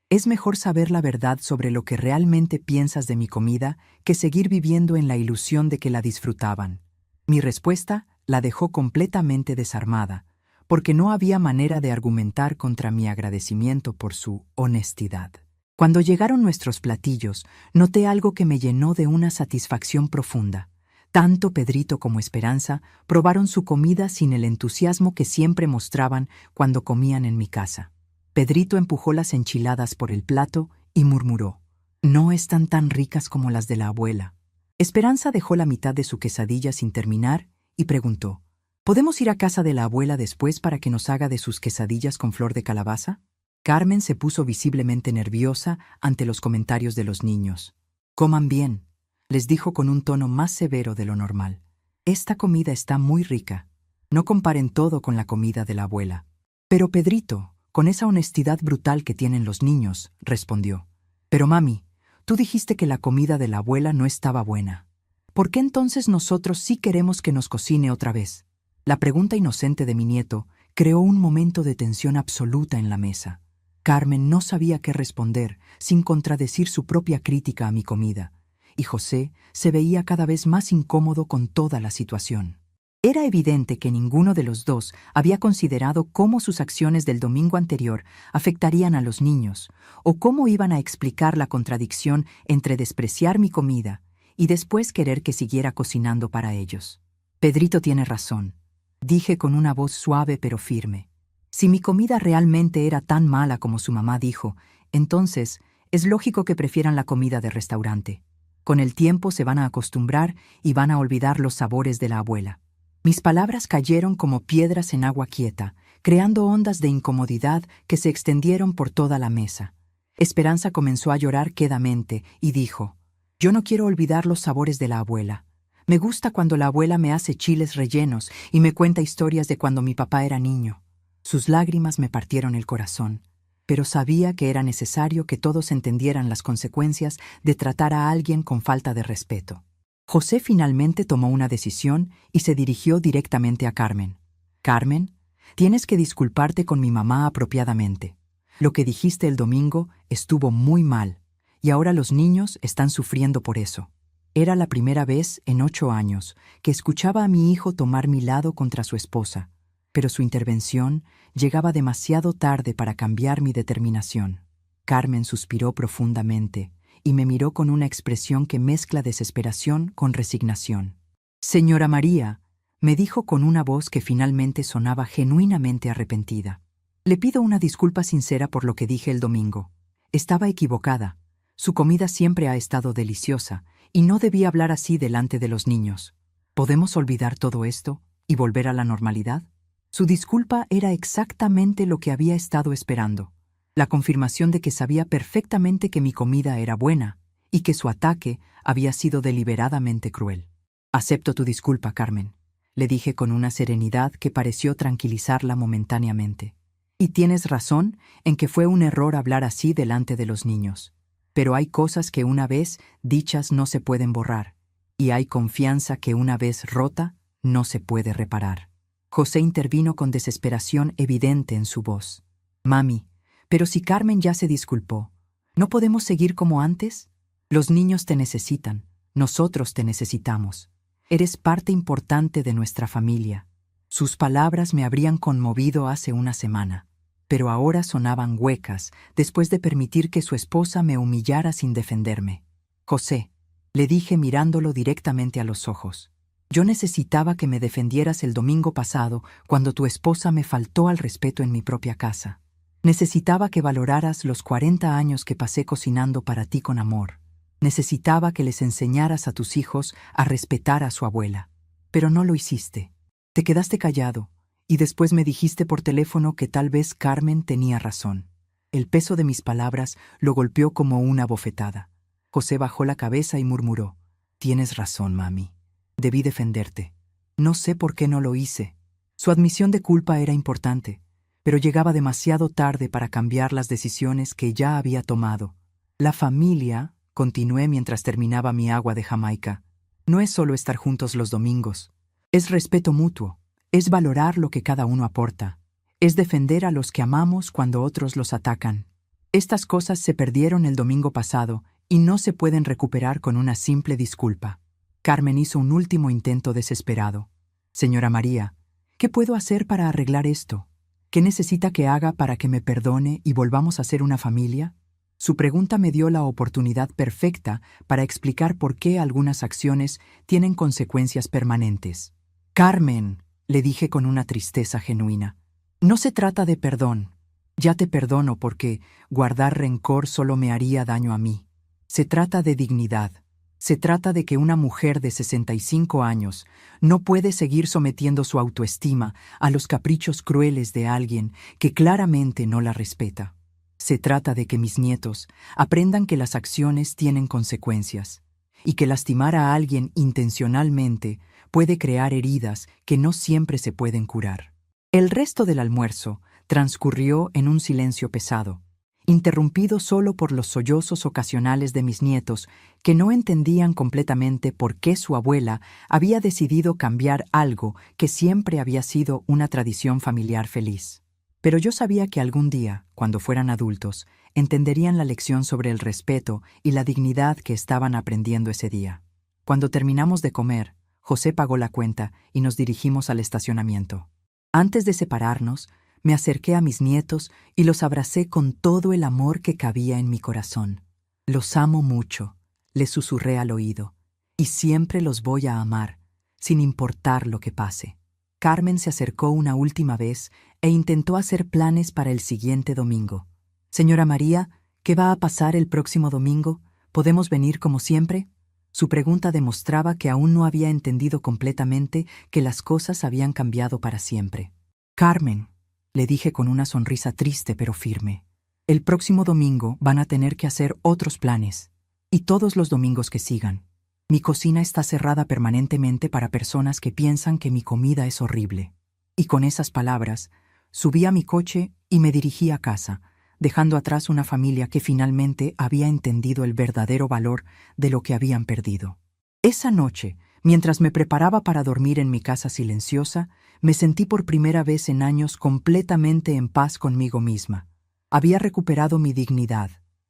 Es mejor saber la verdad sobre lo que realmente piensas de mi comida que seguir viviendo en la ilusión de que la disfrutaban». Mi respuesta la dejó completamente desarmada, porque no había manera de argumentar contra mi agradecimiento por su honestidad. Cuando llegaron nuestros platillos, noté algo que me llenó de una satisfacción profunda. Tanto Pedrito como Esperanza probaron su comida sin el entusiasmo que siempre mostraban cuando comían en mi casa. Pedrito empujó las enchiladas por el plato y murmuró: «No están tan ricas como las de la abuela». Esperanza dejó la mitad de su quesadilla sin terminar y preguntó: «¿Podemos ir a casa de la abuela después para que nos haga de sus quesadillas con flor de calabaza?». Carmen se puso visiblemente nerviosa ante los comentarios de los niños. «Coman bien», les dijo con un tono más severo de lo normal. «Esta comida está muy rica. No comparen todo con la comida de la abuela». «Pero Pedrito», con esa honestidad brutal que tienen los niños, respondió: «Pero mami, tú dijiste que la comida de la abuela no estaba buena. ¿Por qué entonces nosotros sí queremos que nos cocine otra vez?». La pregunta inocente de mi nieto creó un momento de tensión absoluta en la mesa. Carmen no sabía qué responder sin contradecir su propia crítica a mi comida, y José se veía cada vez más incómodo con toda la situación. Era evidente que ninguno de los dos había considerado cómo sus acciones del domingo anterior afectarían a los niños, o cómo iban a explicar la contradicción entre despreciar mi comida y después querer que siguiera cocinando para ellos. «Pedrito tiene razón», dije con una voz suave pero firme. Si mi comida realmente era tan mala como su mamá dijo, entonces es lógico que prefieran la comida de restaurante. Con el tiempo se van a acostumbrar y van a olvidar los sabores de la abuela. Mis palabras cayeron como piedras en agua quieta, creando ondas de incomodidad que se extendieron por toda la mesa. Esperanza comenzó a llorar quedamente y dijo: «Yo no quiero olvidar los sabores de la abuela. Me gusta cuando la abuela me hace chiles rellenos y me cuenta historias de cuando mi papá era niño». Sus lágrimas me partieron el corazón, pero sabía que era necesario que todos entendieran las consecuencias de tratar a alguien con falta de respeto. José finalmente tomó una decisión y se dirigió directamente a Carmen. «Carmen, tienes que disculparte con mi mamá apropiadamente. Lo que dijiste el domingo estuvo muy mal, y ahora los niños están sufriendo por eso». Era la primera vez en 8 años que escuchaba a mi hijo tomar mi lado contra su esposa, pero su intervención llegaba demasiado tarde para cambiar mi determinación. Carmen suspiró profundamente y me miró con una expresión que mezcla desesperación con resignación. «Señora María», me dijo con una voz que finalmente sonaba genuinamente arrepentida. «Le pido una disculpa sincera por lo que dije el domingo. Estaba equivocada. Su comida siempre ha estado deliciosa y no debía hablar así delante de los niños. ¿Podemos olvidar todo esto y volver a la normalidad?». Su disculpa era exactamente lo que había estado esperando. La confirmación de que sabía perfectamente que mi comida era buena y que su ataque había sido deliberadamente cruel. «Acepto tu disculpa, Carmen», le dije con una serenidad que pareció tranquilizarla momentáneamente. «Y tienes razón en que fue un error hablar así delante de los niños. Pero hay cosas que una vez dichas no se pueden borrar, y hay confianza que una vez rota no se puede reparar». José intervino con desesperación evidente en su voz. «Mami, pero si Carmen ya se disculpó, ¿no podemos seguir como antes? Los niños te necesitan, nosotros te necesitamos. Eres parte importante de nuestra familia». Sus palabras me habrían conmovido hace una semana, pero ahora sonaban huecas después de permitir que su esposa me humillara sin defenderme. «José», le dije mirándolo directamente a los ojos, «yo necesitaba que me defendieras el domingo pasado cuando tu esposa me faltó al respeto en mi propia casa. Necesitaba que valoraras los 40 años que pasé cocinando para ti con amor. Necesitaba que les enseñaras a tus hijos a respetar a su abuela. Pero no lo hiciste. Te quedaste callado, y después me dijiste por teléfono que tal vez Carmen tenía razón». El peso de mis palabras lo golpeó como una bofetada. José bajó la cabeza y murmuró: «Tienes razón, mami. Debí defenderte. No sé por qué no lo hice». Su admisión de culpa era importante, pero llegaba demasiado tarde para cambiar las decisiones que ya había tomado. «La familia», continué mientras terminaba mi agua de Jamaica, «no es solo estar juntos los domingos. Es respeto mutuo, es valorar lo que cada uno aporta, es defender a los que amamos cuando otros los atacan. Estas cosas se perdieron el domingo pasado y no se pueden recuperar con una simple disculpa». Carmen hizo un último intento desesperado. «Señora María, ¿qué puedo hacer para arreglar esto? ¿Qué necesita que haga para que me perdone y volvamos a ser una familia?». Su pregunta me dio la oportunidad perfecta para explicar por qué algunas acciones tienen consecuencias permanentes. «Carmen», le dije con una tristeza genuina, «no se trata de perdón. Ya te perdono porque guardar rencor solo me haría daño a mí. Se trata de dignidad. Se trata de que una mujer de 65 años no puede seguir sometiendo su autoestima a los caprichos crueles de alguien que claramente no la respeta. Se trata de que mis nietos aprendan que las acciones tienen consecuencias y que lastimar a alguien intencionalmente puede crear heridas que no siempre se pueden curar». El resto del almuerzo transcurrió en un silencio pesado, interrumpido solo por los sollozos ocasionales de mis nietos, que no entendían completamente por qué su abuela había decidido cambiar algo que siempre había sido una tradición familiar feliz. Pero yo sabía que algún día, cuando fueran adultos, entenderían la lección sobre el respeto y la dignidad que estaban aprendiendo ese día. Cuando terminamos de comer, José pagó la cuenta y nos dirigimos al estacionamiento. Antes de separarnos, me acerqué a mis nietos y los abracé con todo el amor que cabía en mi corazón. «Los amo mucho», les susurré al oído, «y siempre los voy a amar, sin importar lo que pase». Carmen se acercó una última vez e intentó hacer planes para el siguiente domingo. «Señora María, ¿qué va a pasar el próximo domingo? ¿Podemos venir como siempre?» Su pregunta demostraba que aún no había entendido completamente que las cosas habían cambiado para siempre. «Carmen», le dije con una sonrisa triste pero firme, «el próximo domingo van a tener que hacer otros planes. Y todos los domingos que sigan. Mi cocina está cerrada permanentemente para personas que piensan que mi comida es horrible». Y con esas palabras, subí a mi coche y me dirigí a casa, dejando atrás una familia que finalmente había entendido el verdadero valor de lo que habían perdido. Esa noche, mientras me preparaba para dormir en mi casa silenciosa, me sentí por primera vez en años completamente en paz conmigo misma. Había recuperado mi dignidad,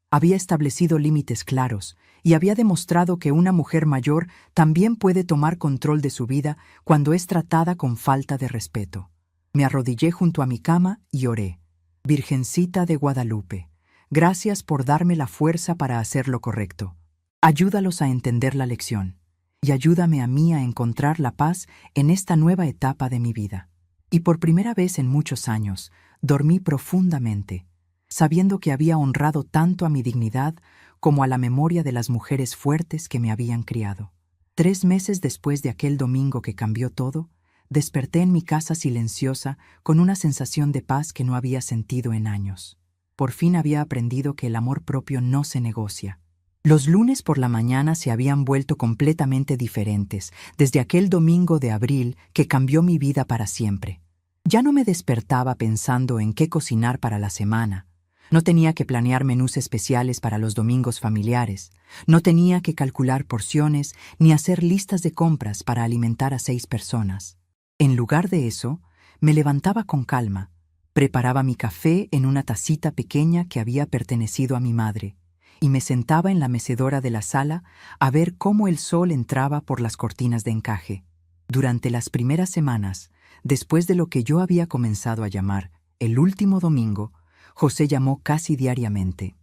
había establecido límites claros y había demostrado que una mujer mayor también puede tomar control de su vida cuando es tratada con falta de respeto. Me arrodillé junto a mi cama y oré. «Virgencita de Guadalupe, gracias por darme la fuerza para hacer lo correcto. Ayúdalos a entender la lección y ayúdame a mí a encontrar la paz en esta nueva etapa de mi vida». Y por primera vez en muchos años, dormí profundamente, sabiendo que había honrado tanto a mi dignidad como a la memoria de las mujeres fuertes que me habían criado. 3 meses después de aquel domingo que cambió todo, desperté en mi casa silenciosa con una sensación de paz que no había sentido en años. Por fin había aprendido que el amor propio no se negocia. Los lunes por la mañana se habían vuelto completamente diferentes desde aquel domingo de abril que cambió mi vida para siempre. Ya no me despertaba pensando en qué cocinar para la semana. No tenía que planear menús especiales para los domingos familiares. No tenía que calcular porciones ni hacer listas de compras para alimentar a 6 personas. En lugar de eso, me levantaba con calma, preparaba mi café en una tacita pequeña que había pertenecido a mi madre, y me sentaba en la mecedora de la sala a ver cómo el sol entraba por las cortinas de encaje. Durante las primeras semanas, después de lo que yo había comenzado a llamar el último domingo, José llamó casi diariamente.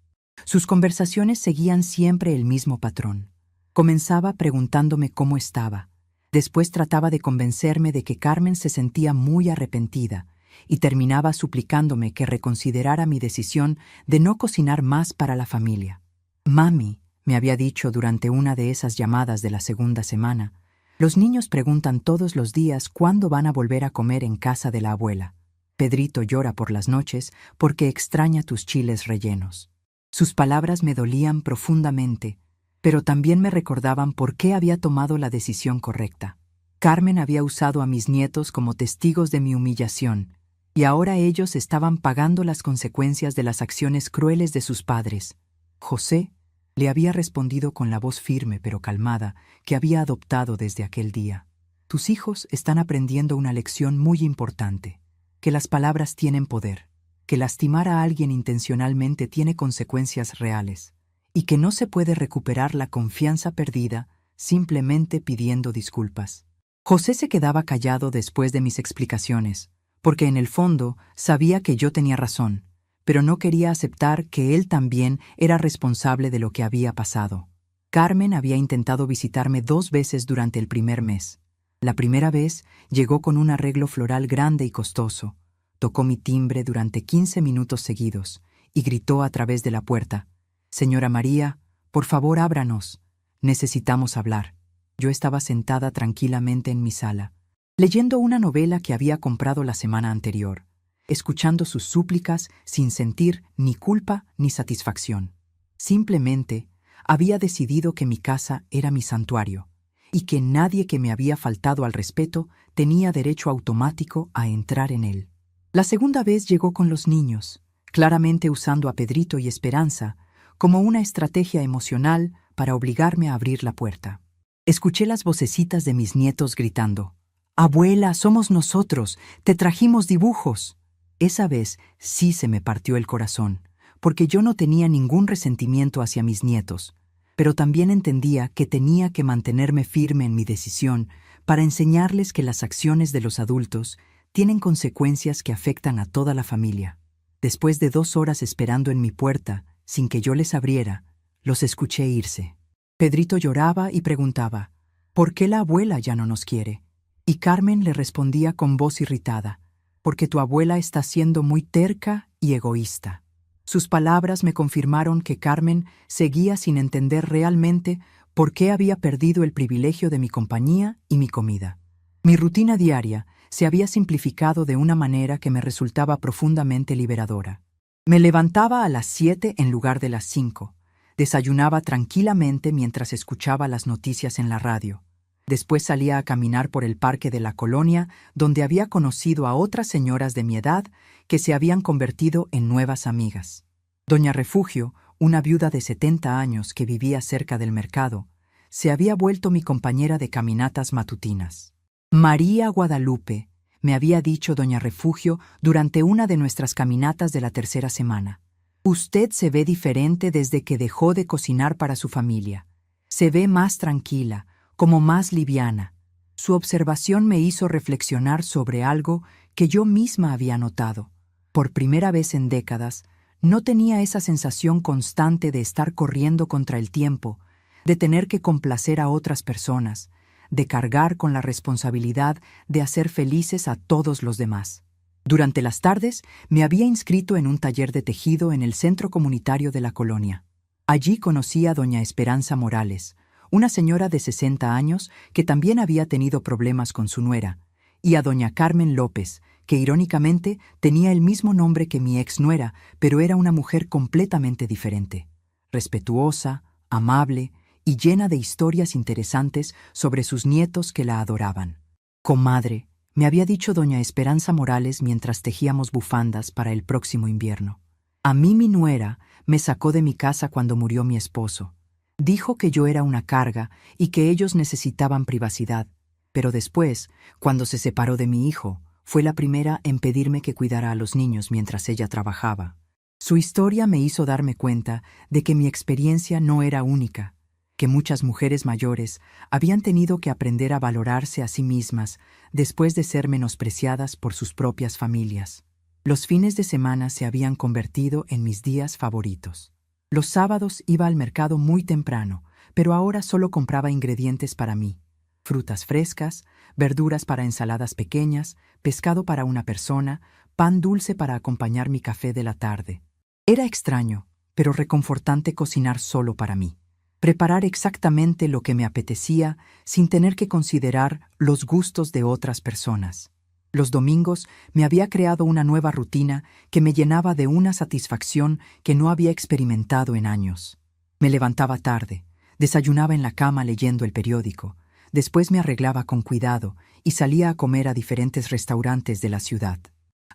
Sus conversaciones seguían siempre el mismo patrón. Comenzaba preguntándome cómo estaba. Después trataba de convencerme de que Carmen se sentía muy arrepentida y terminaba suplicándome que reconsiderara mi decisión de no cocinar más para la familia. «Mami», me había dicho durante una de esas llamadas de la segunda semana, «los niños preguntan todos los días cuándo van a volver a comer en casa de la abuela. Pedrito llora por las noches porque extraña tus chiles rellenos». Sus palabras me dolían profundamente, pero también me recordaban por qué había tomado la decisión correcta. Carmen había usado a mis nietos como testigos de mi humillación, y ahora ellos estaban pagando las consecuencias de las acciones crueles de sus padres. José le había respondido con la voz firme pero calmada que había adoptado desde aquel día. «Tus hijos están aprendiendo una lección muy importante, que las palabras tienen poder, que lastimar a alguien intencionalmente tiene consecuencias reales, y que no se puede recuperar la confianza perdida simplemente pidiendo disculpas». José se quedaba callado después de mis explicaciones, porque en el fondo sabía que yo tenía razón, pero no quería aceptar que él también era responsable de lo que había pasado. Carmen había intentado visitarme 2 veces durante el primer mes. La primera vez llegó con un arreglo floral grande y costoso, tocó mi timbre durante 15 minutos seguidos y gritó a través de la puerta: «Señora María, por favor ábranos. Necesitamos hablar». Yo estaba sentada tranquilamente en mi sala, leyendo una novela que había comprado la semana anterior, escuchando sus súplicas sin sentir ni culpa ni satisfacción. Simplemente había decidido que mi casa era mi santuario y que nadie que me había faltado al respeto tenía derecho automático a entrar en él. La segunda vez llegó con los niños, claramente usando a Pedrito y Esperanza como una estrategia emocional para obligarme a abrir la puerta. Escuché las vocecitas de mis nietos gritando: «Abuela, somos nosotros, te trajimos dibujos». Esa vez sí se me partió el corazón, porque yo no tenía ningún resentimiento hacia mis nietos, pero también entendía que tenía que mantenerme firme en mi decisión para enseñarles que las acciones de los adultos tienen consecuencias que afectan a toda la familia. Después de 2 horas esperando en mi puerta, sin que yo les abriera, los escuché irse. Pedrito lloraba y preguntaba: «¿Por qué la abuela ya no nos quiere? Y Carmen le respondía con voz irritada, porque tu abuela está siendo muy terca y egoísta. Sus palabras me confirmaron que Carmen seguía sin entender realmente por qué había perdido el privilegio de mi compañía y mi comida. Mi rutina diaria se había simplificado de una manera que me resultaba profundamente liberadora. Me levantaba a las 7 en lugar de las 5. Desayunaba tranquilamente mientras escuchaba las noticias en la radio. Después salía a caminar por el parque de la colonia, donde había conocido a otras señoras de mi edad que se habían convertido en nuevas amigas. Doña Refugio, una viuda de 70 años que vivía cerca del mercado, se había vuelto mi compañera de caminatas matutinas. María Guadalupe, me había dicho doña Refugio durante una de nuestras caminatas de la tercera semana. Usted se ve diferente desde que dejó de cocinar para su familia. Se ve más tranquila, como más liviana. Su observación me hizo reflexionar sobre algo que yo misma había notado. Por primera vez en décadas, no tenía esa sensación constante de estar corriendo contra el tiempo, de tener que complacer a otras personas, de cargar con la responsabilidad de hacer felices a todos los demás. Durante las tardes me había inscrito en un taller de tejido en el centro comunitario de la colonia. Allí conocí a doña Esperanza Morales, una señora de 60 años que también había tenido problemas con su nuera, y a doña Carmen López, que irónicamente tenía el mismo nombre que mi ex-nuera, pero era una mujer completamente diferente, respetuosa, amable y llena de historias interesantes sobre sus nietos que la adoraban. Comadre, me había dicho doña Esperanza Morales mientras tejíamos bufandas para el próximo invierno. A mí mi nuera me sacó de mi casa cuando murió mi esposo. Dijo que yo era una carga y que ellos necesitaban privacidad, pero después, cuando se separó de mi hijo, fue la primera en pedirme que cuidara a los niños mientras ella trabajaba. Su historia me hizo darme cuenta de que mi experiencia no era única, que muchas mujeres mayores habían tenido que aprender a valorarse a sí mismas después de ser menospreciadas por sus propias familias. Los fines de semana se habían convertido en mis días favoritos. Los sábados iba al mercado muy temprano, pero ahora solo compraba ingredientes para mí. Frutas frescas, verduras para ensaladas pequeñas, pescado para una persona, pan dulce para acompañar mi café de la tarde. Era extraño, pero reconfortante cocinar solo para mí. Preparar exactamente lo que me apetecía sin tener que considerar los gustos de otras personas. Los domingos me había creado una nueva rutina que me llenaba de una satisfacción que no había experimentado en años. Me levantaba tarde, desayunaba en la cama leyendo el periódico, después me arreglaba con cuidado y salía a comer a diferentes restaurantes de la ciudad.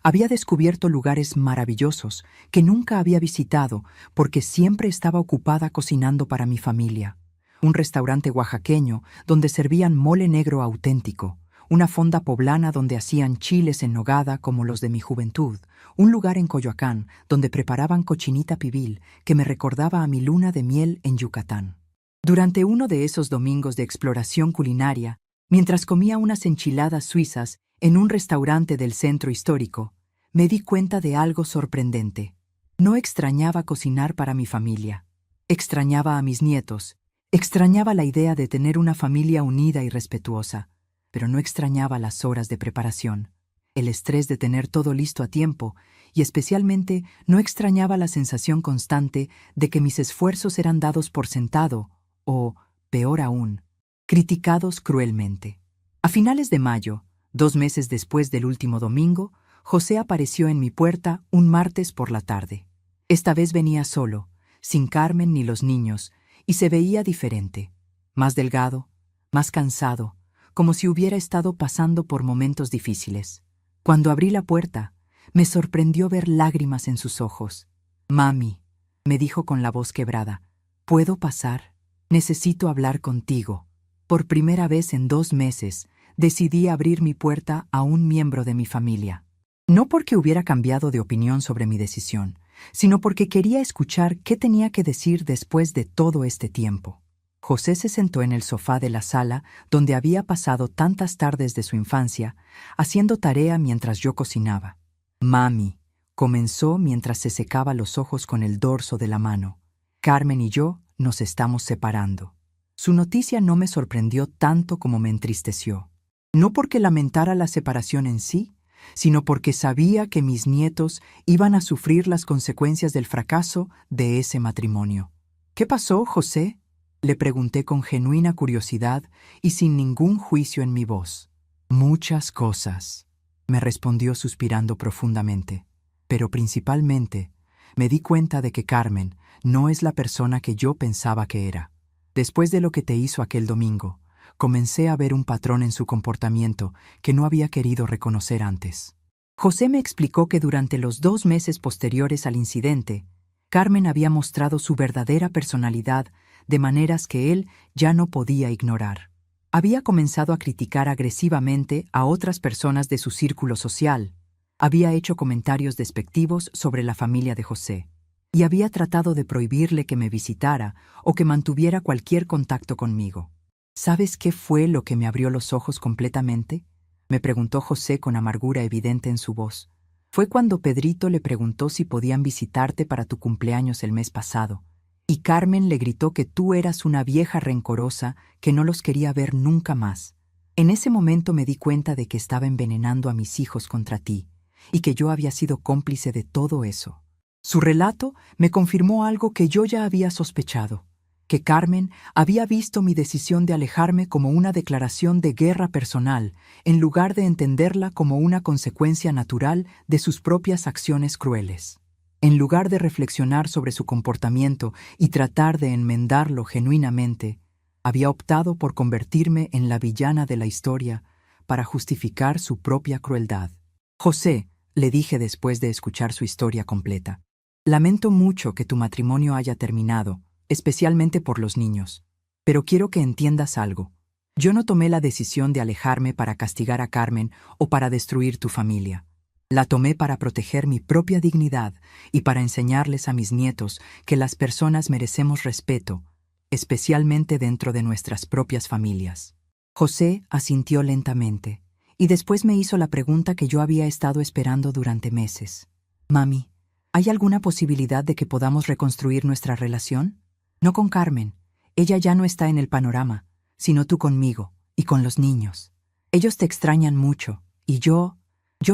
Había descubierto lugares maravillosos que nunca había visitado porque siempre estaba ocupada cocinando para mi familia. Un restaurante oaxaqueño donde servían mole negro auténtico, una fonda poblana donde hacían chiles en nogada como los de mi juventud, un lugar en Coyoacán donde preparaban cochinita pibil que me recordaba a mi luna de miel en Yucatán. Durante uno de esos domingos de exploración culinaria, mientras comía unas enchiladas suizas en un restaurante del centro histórico, me di cuenta de algo sorprendente. No extrañaba cocinar para mi familia. Extrañaba a mis nietos. Extrañaba la idea de tener una familia unida y respetuosa. Pero no extrañaba las horas de preparación, el estrés de tener todo listo a tiempo, y especialmente no extrañaba la sensación constante de que mis esfuerzos eran dados por sentado o, peor aún, criticados cruelmente. A finales de mayo, 2 meses después del último domingo, José apareció en mi puerta un martes por la tarde. Esta vez venía solo, sin Carmen ni los niños, y se veía diferente, más delgado, más cansado, como si hubiera estado pasando por momentos difíciles. Cuando abrí la puerta, me sorprendió ver lágrimas en sus ojos. «Mami», me dijo con la voz quebrada, «¿puedo pasar? Necesito hablar contigo». Por primera vez en 2 meses, decidí abrir mi puerta a un miembro de mi familia. No porque hubiera cambiado de opinión sobre mi decisión, sino porque quería escuchar qué tenía que decir después de todo este tiempo. José se sentó en el sofá de la sala donde había pasado tantas tardes de su infancia, haciendo tarea mientras yo cocinaba. «Mami», comenzó mientras se secaba los ojos con el dorso de la mano, «Carmen y yo nos estamos separando». Su noticia no me sorprendió tanto como me entristeció. No porque lamentara la separación en sí, sino porque sabía que mis nietos iban a sufrir las consecuencias del fracaso de ese matrimonio. ¿Qué pasó, José?, le pregunté con genuina curiosidad y sin ningún juicio en mi voz. Muchas cosas, me respondió suspirando profundamente. Pero principalmente, me di cuenta de que Carmen no es la persona que yo pensaba que era. Después de lo que te hizo aquel domingo, comencé a ver un patrón en su comportamiento que no había querido reconocer antes. José me explicó que durante los 2 meses posteriores al incidente, Carmen había mostrado su verdadera personalidad de maneras que él ya no podía ignorar. Había comenzado a criticar agresivamente a otras personas de su círculo social, había hecho comentarios despectivos sobre la familia de José, y había tratado de prohibirle que me visitara o que mantuviera cualquier contacto conmigo. ¿Sabes qué fue lo que me abrió los ojos completamente?, me preguntó José con amargura evidente en su voz. Fue cuando Pedrito le preguntó si podían visitarte para tu cumpleaños el mes pasado, y Carmen le gritó que tú eras una vieja rencorosa que no los quería ver nunca más. En ese momento me di cuenta de que estaba envenenando a mis hijos contra ti, y que yo había sido cómplice de todo eso. Su relato me confirmó algo que yo ya había sospechado, que Carmen había visto mi decisión de alejarme como una declaración de guerra personal, en lugar de entenderla como una consecuencia natural de sus propias acciones crueles. En lugar de reflexionar sobre su comportamiento y tratar de enmendarlo genuinamente, había optado por convertirme en la villana de la historia para justificar su propia crueldad. José, le dije después de escuchar su historia completa, lamento mucho que tu matrimonio haya terminado, especialmente por los niños. Pero quiero que entiendas algo. Yo no tomé la decisión de alejarme para castigar a Carmen o para destruir tu familia. La tomé para proteger mi propia dignidad y para enseñarles a mis nietos que las personas merecemos respeto, especialmente dentro de nuestras propias familias. José asintió lentamente y después me hizo la pregunta que yo había estado esperando durante meses. Mami, ¿hay alguna posibilidad de que podamos reconstruir nuestra relación? No con Carmen. Ella ya no está en el panorama, sino tú conmigo y con los niños. Ellos te extrañan mucho y yo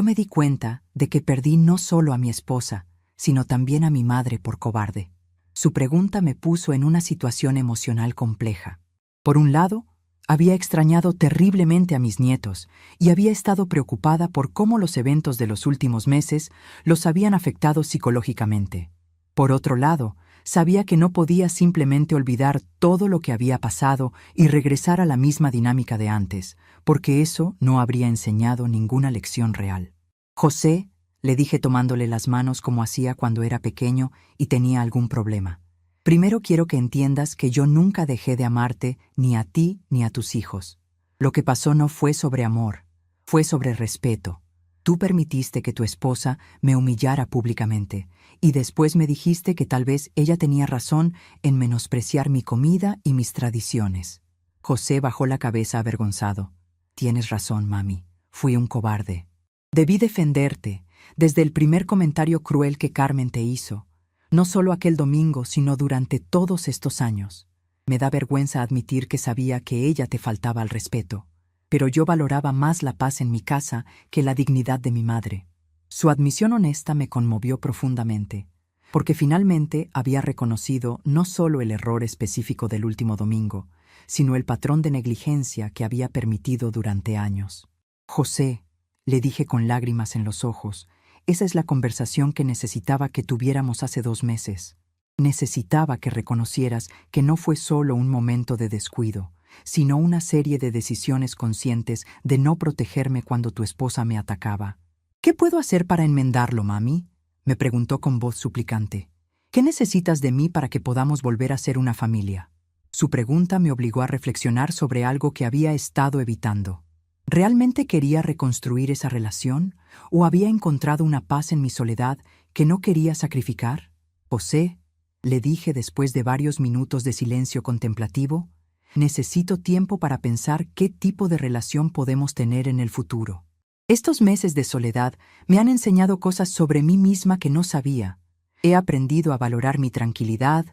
me di cuenta de que perdí no solo a mi esposa, sino también a mi madre por cobarde. Su pregunta me puso en una situación emocional compleja. Por un lado, había extrañado terriblemente a mis nietos y había estado preocupada por cómo los eventos de los últimos meses los habían afectado psicológicamente. Por otro lado, sabía que no podía simplemente olvidar todo lo que había pasado y regresar a la misma dinámica de antes, porque eso no habría enseñado ninguna lección real. José, le dije tomándole las manos como hacía cuando era pequeño y tenía algún problema. Primero quiero que entiendas que yo nunca dejé de amarte ni a ti ni a tus hijos. Lo que pasó no fue sobre amor, fue sobre respeto. Tú permitiste que tu esposa me humillara públicamente y después me dijiste que tal vez ella tenía razón en menospreciar mi comida y mis tradiciones. José bajó la cabeza avergonzado. Tienes razón, mami. Fui un cobarde. Debí defenderte desde el primer comentario cruel que Carmen te hizo. No solo aquel domingo, sino durante todos estos años. Me da vergüenza admitir que sabía que ella te faltaba al respeto, pero yo valoraba más la paz en mi casa que la dignidad de mi madre. Su admisión honesta me conmovió profundamente, porque finalmente había reconocido no solo el error específico del último domingo, sino el patrón de negligencia que había permitido durante años. José, le dije con lágrimas en los ojos, esa es la conversación que necesitaba que tuviéramos hace 2 meses. Necesitaba que reconocieras que no fue solo un momento de descuido, sino una serie de decisiones conscientes de no protegerme cuando tu esposa me atacaba. ¿Qué puedo hacer para enmendarlo, mami?, me preguntó con voz suplicante. ¿Qué necesitas de mí para que podamos volver a ser una familia? Su pregunta me obligó a reflexionar sobre algo que había estado evitando. ¿Realmente quería reconstruir esa relación o había encontrado una paz en mi soledad que no quería sacrificar? José, le dije después de varios minutos de silencio contemplativo, necesito tiempo para pensar qué tipo de relación podemos tener en el futuro. Estos meses de soledad me han enseñado cosas sobre mí misma que no sabía. He aprendido a valorar mi tranquilidad,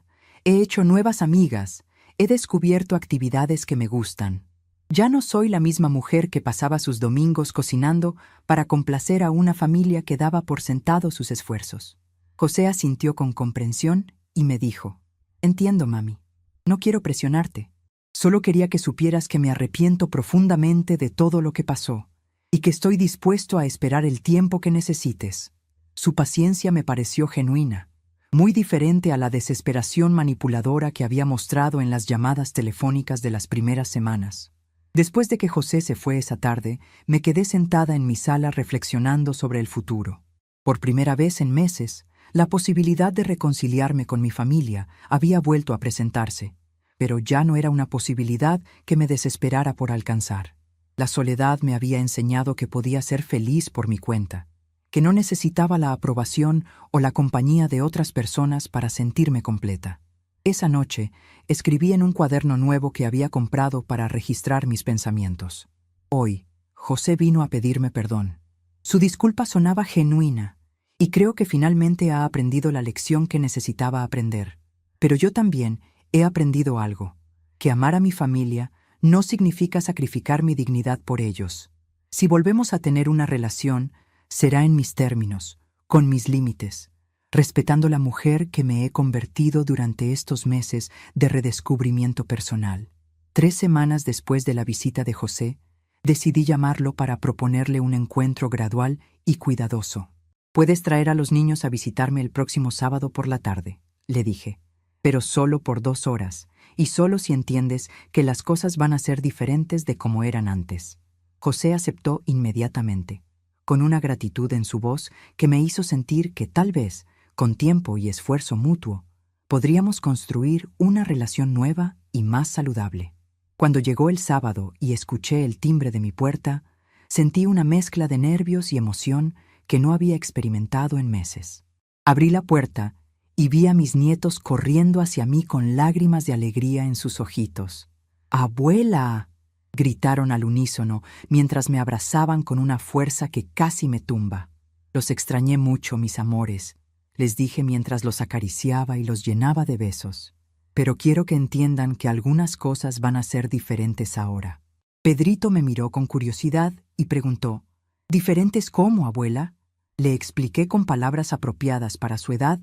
he hecho nuevas amigas, he descubierto actividades que me gustan. Ya no soy la misma mujer que pasaba sus domingos cocinando para complacer a una familia que daba por sentado sus esfuerzos. José asintió con comprensión y me dijo: Entiendo, mami. No quiero presionarte. Solo quería que supieras que me arrepiento profundamente de todo lo que pasó y que estoy dispuesto a esperar el tiempo que necesites. Su paciencia me pareció genuina, muy diferente a la desesperación manipuladora que había mostrado en las llamadas telefónicas de las primeras semanas. Después de que José se fue esa tarde, me quedé sentada en mi sala reflexionando sobre el futuro. Por primera vez en meses, la posibilidad de reconciliarme con mi familia había vuelto a presentarse, pero ya no era una posibilidad que me desesperara por alcanzar. La soledad me había enseñado que podía ser feliz por mi cuenta, que no necesitaba la aprobación o la compañía de otras personas para sentirme completa. Esa noche, escribí en un cuaderno nuevo que había comprado para registrar mis pensamientos. Hoy, José vino a pedirme perdón. Su disculpa sonaba genuina, y creo que finalmente ha aprendido la lección que necesitaba aprender. Pero yo también he aprendido algo, que amar a mi familia no significa sacrificar mi dignidad por ellos. Si volvemos a tener una relación, será en mis términos, con mis límites, respetando la mujer que me he convertido durante estos meses de redescubrimiento personal. 3 semanas después de la visita de José, decidí llamarlo para proponerle un encuentro gradual y cuidadoso. «Puedes traer a los niños a visitarme el próximo sábado por la tarde», le dije, «pero solo por 2 horas, y solo si entiendes que las cosas van a ser diferentes de como eran antes». José aceptó inmediatamente, con una gratitud en su voz que me hizo sentir que tal vez, con tiempo y esfuerzo mutuo, podríamos construir una relación nueva y más saludable. Cuando llegó el sábado y escuché el timbre de mi puerta, sentí una mezcla de nervios y emoción que no había experimentado en meses. Abrí la puerta y vi a mis nietos corriendo hacia mí con lágrimas de alegría en sus ojitos. «¡Abuela!», gritaron al unísono mientras me abrazaban con una fuerza que casi me tumba. «Los extrañé mucho, mis amores», les dije mientras los acariciaba y los llenaba de besos. «Pero quiero que entiendan que algunas cosas van a ser diferentes ahora». Pedrito me miró con curiosidad y preguntó: «¿Diferentes cómo, abuela?». Le expliqué con palabras apropiadas para su edad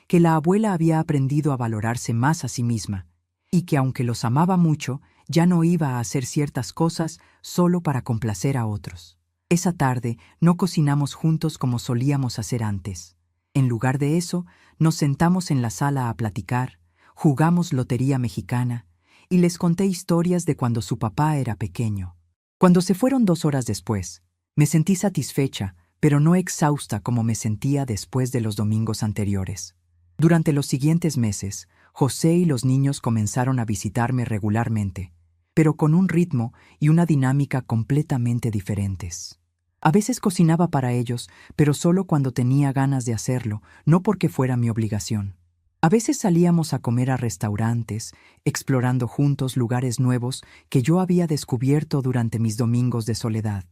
que la abuela había aprendido a valorarse más a sí misma y que aunque los amaba mucho, ya no iba a hacer ciertas cosas solo para complacer a otros. Esa tarde no cocinamos juntos como solíamos hacer antes. En lugar de eso, nos sentamos en la sala a platicar, jugamos lotería mexicana y les conté historias de cuando su papá era pequeño. Cuando se fueron 2 horas después, me sentí satisfecha, pero no exhausta como me sentía después de los domingos anteriores. Durante los siguientes meses, José y los niños comenzaron a visitarme regularmente, pero con un ritmo y una dinámica completamente diferentes. A veces cocinaba para ellos, pero solo cuando tenía ganas de hacerlo, no porque fuera mi obligación. A veces salíamos a comer a restaurantes, explorando juntos lugares nuevos que yo había descubierto durante mis domingos de soledad.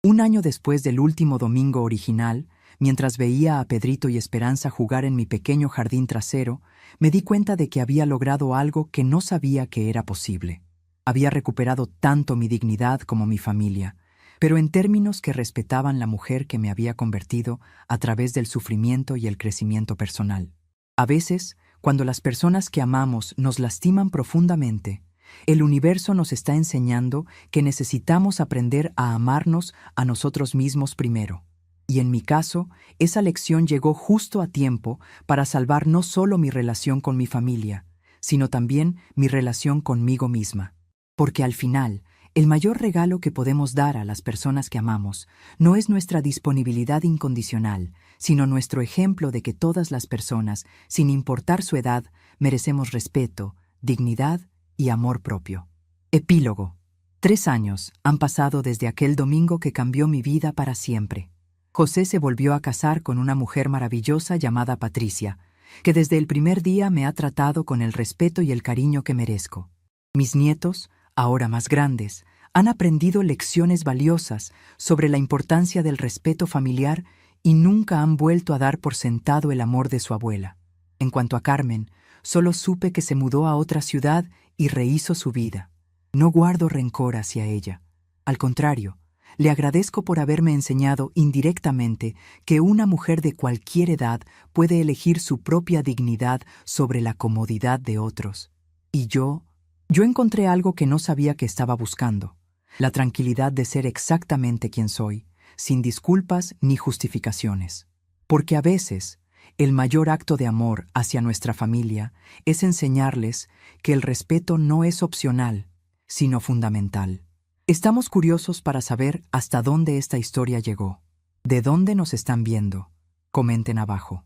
Un año después del último domingo original, mientras veía a Pedrito y Esperanza jugar en mi pequeño jardín trasero, me di cuenta de que había logrado algo que no sabía que era posible. Había recuperado tanto mi dignidad como mi familia, pero en términos que respetaban la mujer que me había convertido a través del sufrimiento y el crecimiento personal. A veces, cuando las personas que amamos nos lastiman profundamente, el universo nos está enseñando que necesitamos aprender a amarnos a nosotros mismos primero. Y en mi caso, esa lección llegó justo a tiempo para salvar no solo mi relación con mi familia, sino también mi relación conmigo misma. Porque al final, el mayor regalo que podemos dar a las personas que amamos no es nuestra disponibilidad incondicional, sino nuestro ejemplo de que todas las personas, sin importar su edad, merecemos respeto, dignidad y amor propio. Epílogo. 3 años han pasado desde aquel domingo que cambió mi vida para siempre. José se volvió a casar con una mujer maravillosa llamada Patricia, que desde el primer día me ha tratado con el respeto y el cariño que merezco. Mis nietos, ahora más grandes, han aprendido lecciones valiosas sobre la importancia del respeto familiar y nunca han vuelto a dar por sentado el amor de su abuela. En cuanto a Carmen, solo supe que se mudó a otra ciudad y rehizo su vida. No guardo rencor hacia ella. Al contrario, le agradezco por haberme enseñado indirectamente que una mujer de cualquier edad puede elegir su propia dignidad sobre la comodidad de otros. Y yo encontré algo que no sabía que estaba buscando: la tranquilidad de ser exactamente quien soy, sin disculpas ni justificaciones. Porque a veces, el mayor acto de amor hacia nuestra familia es enseñarles que el respeto no es opcional, sino fundamental. Estamos curiosos para saber hasta dónde esta historia llegó. ¿De dónde nos están viendo? Comenten abajo.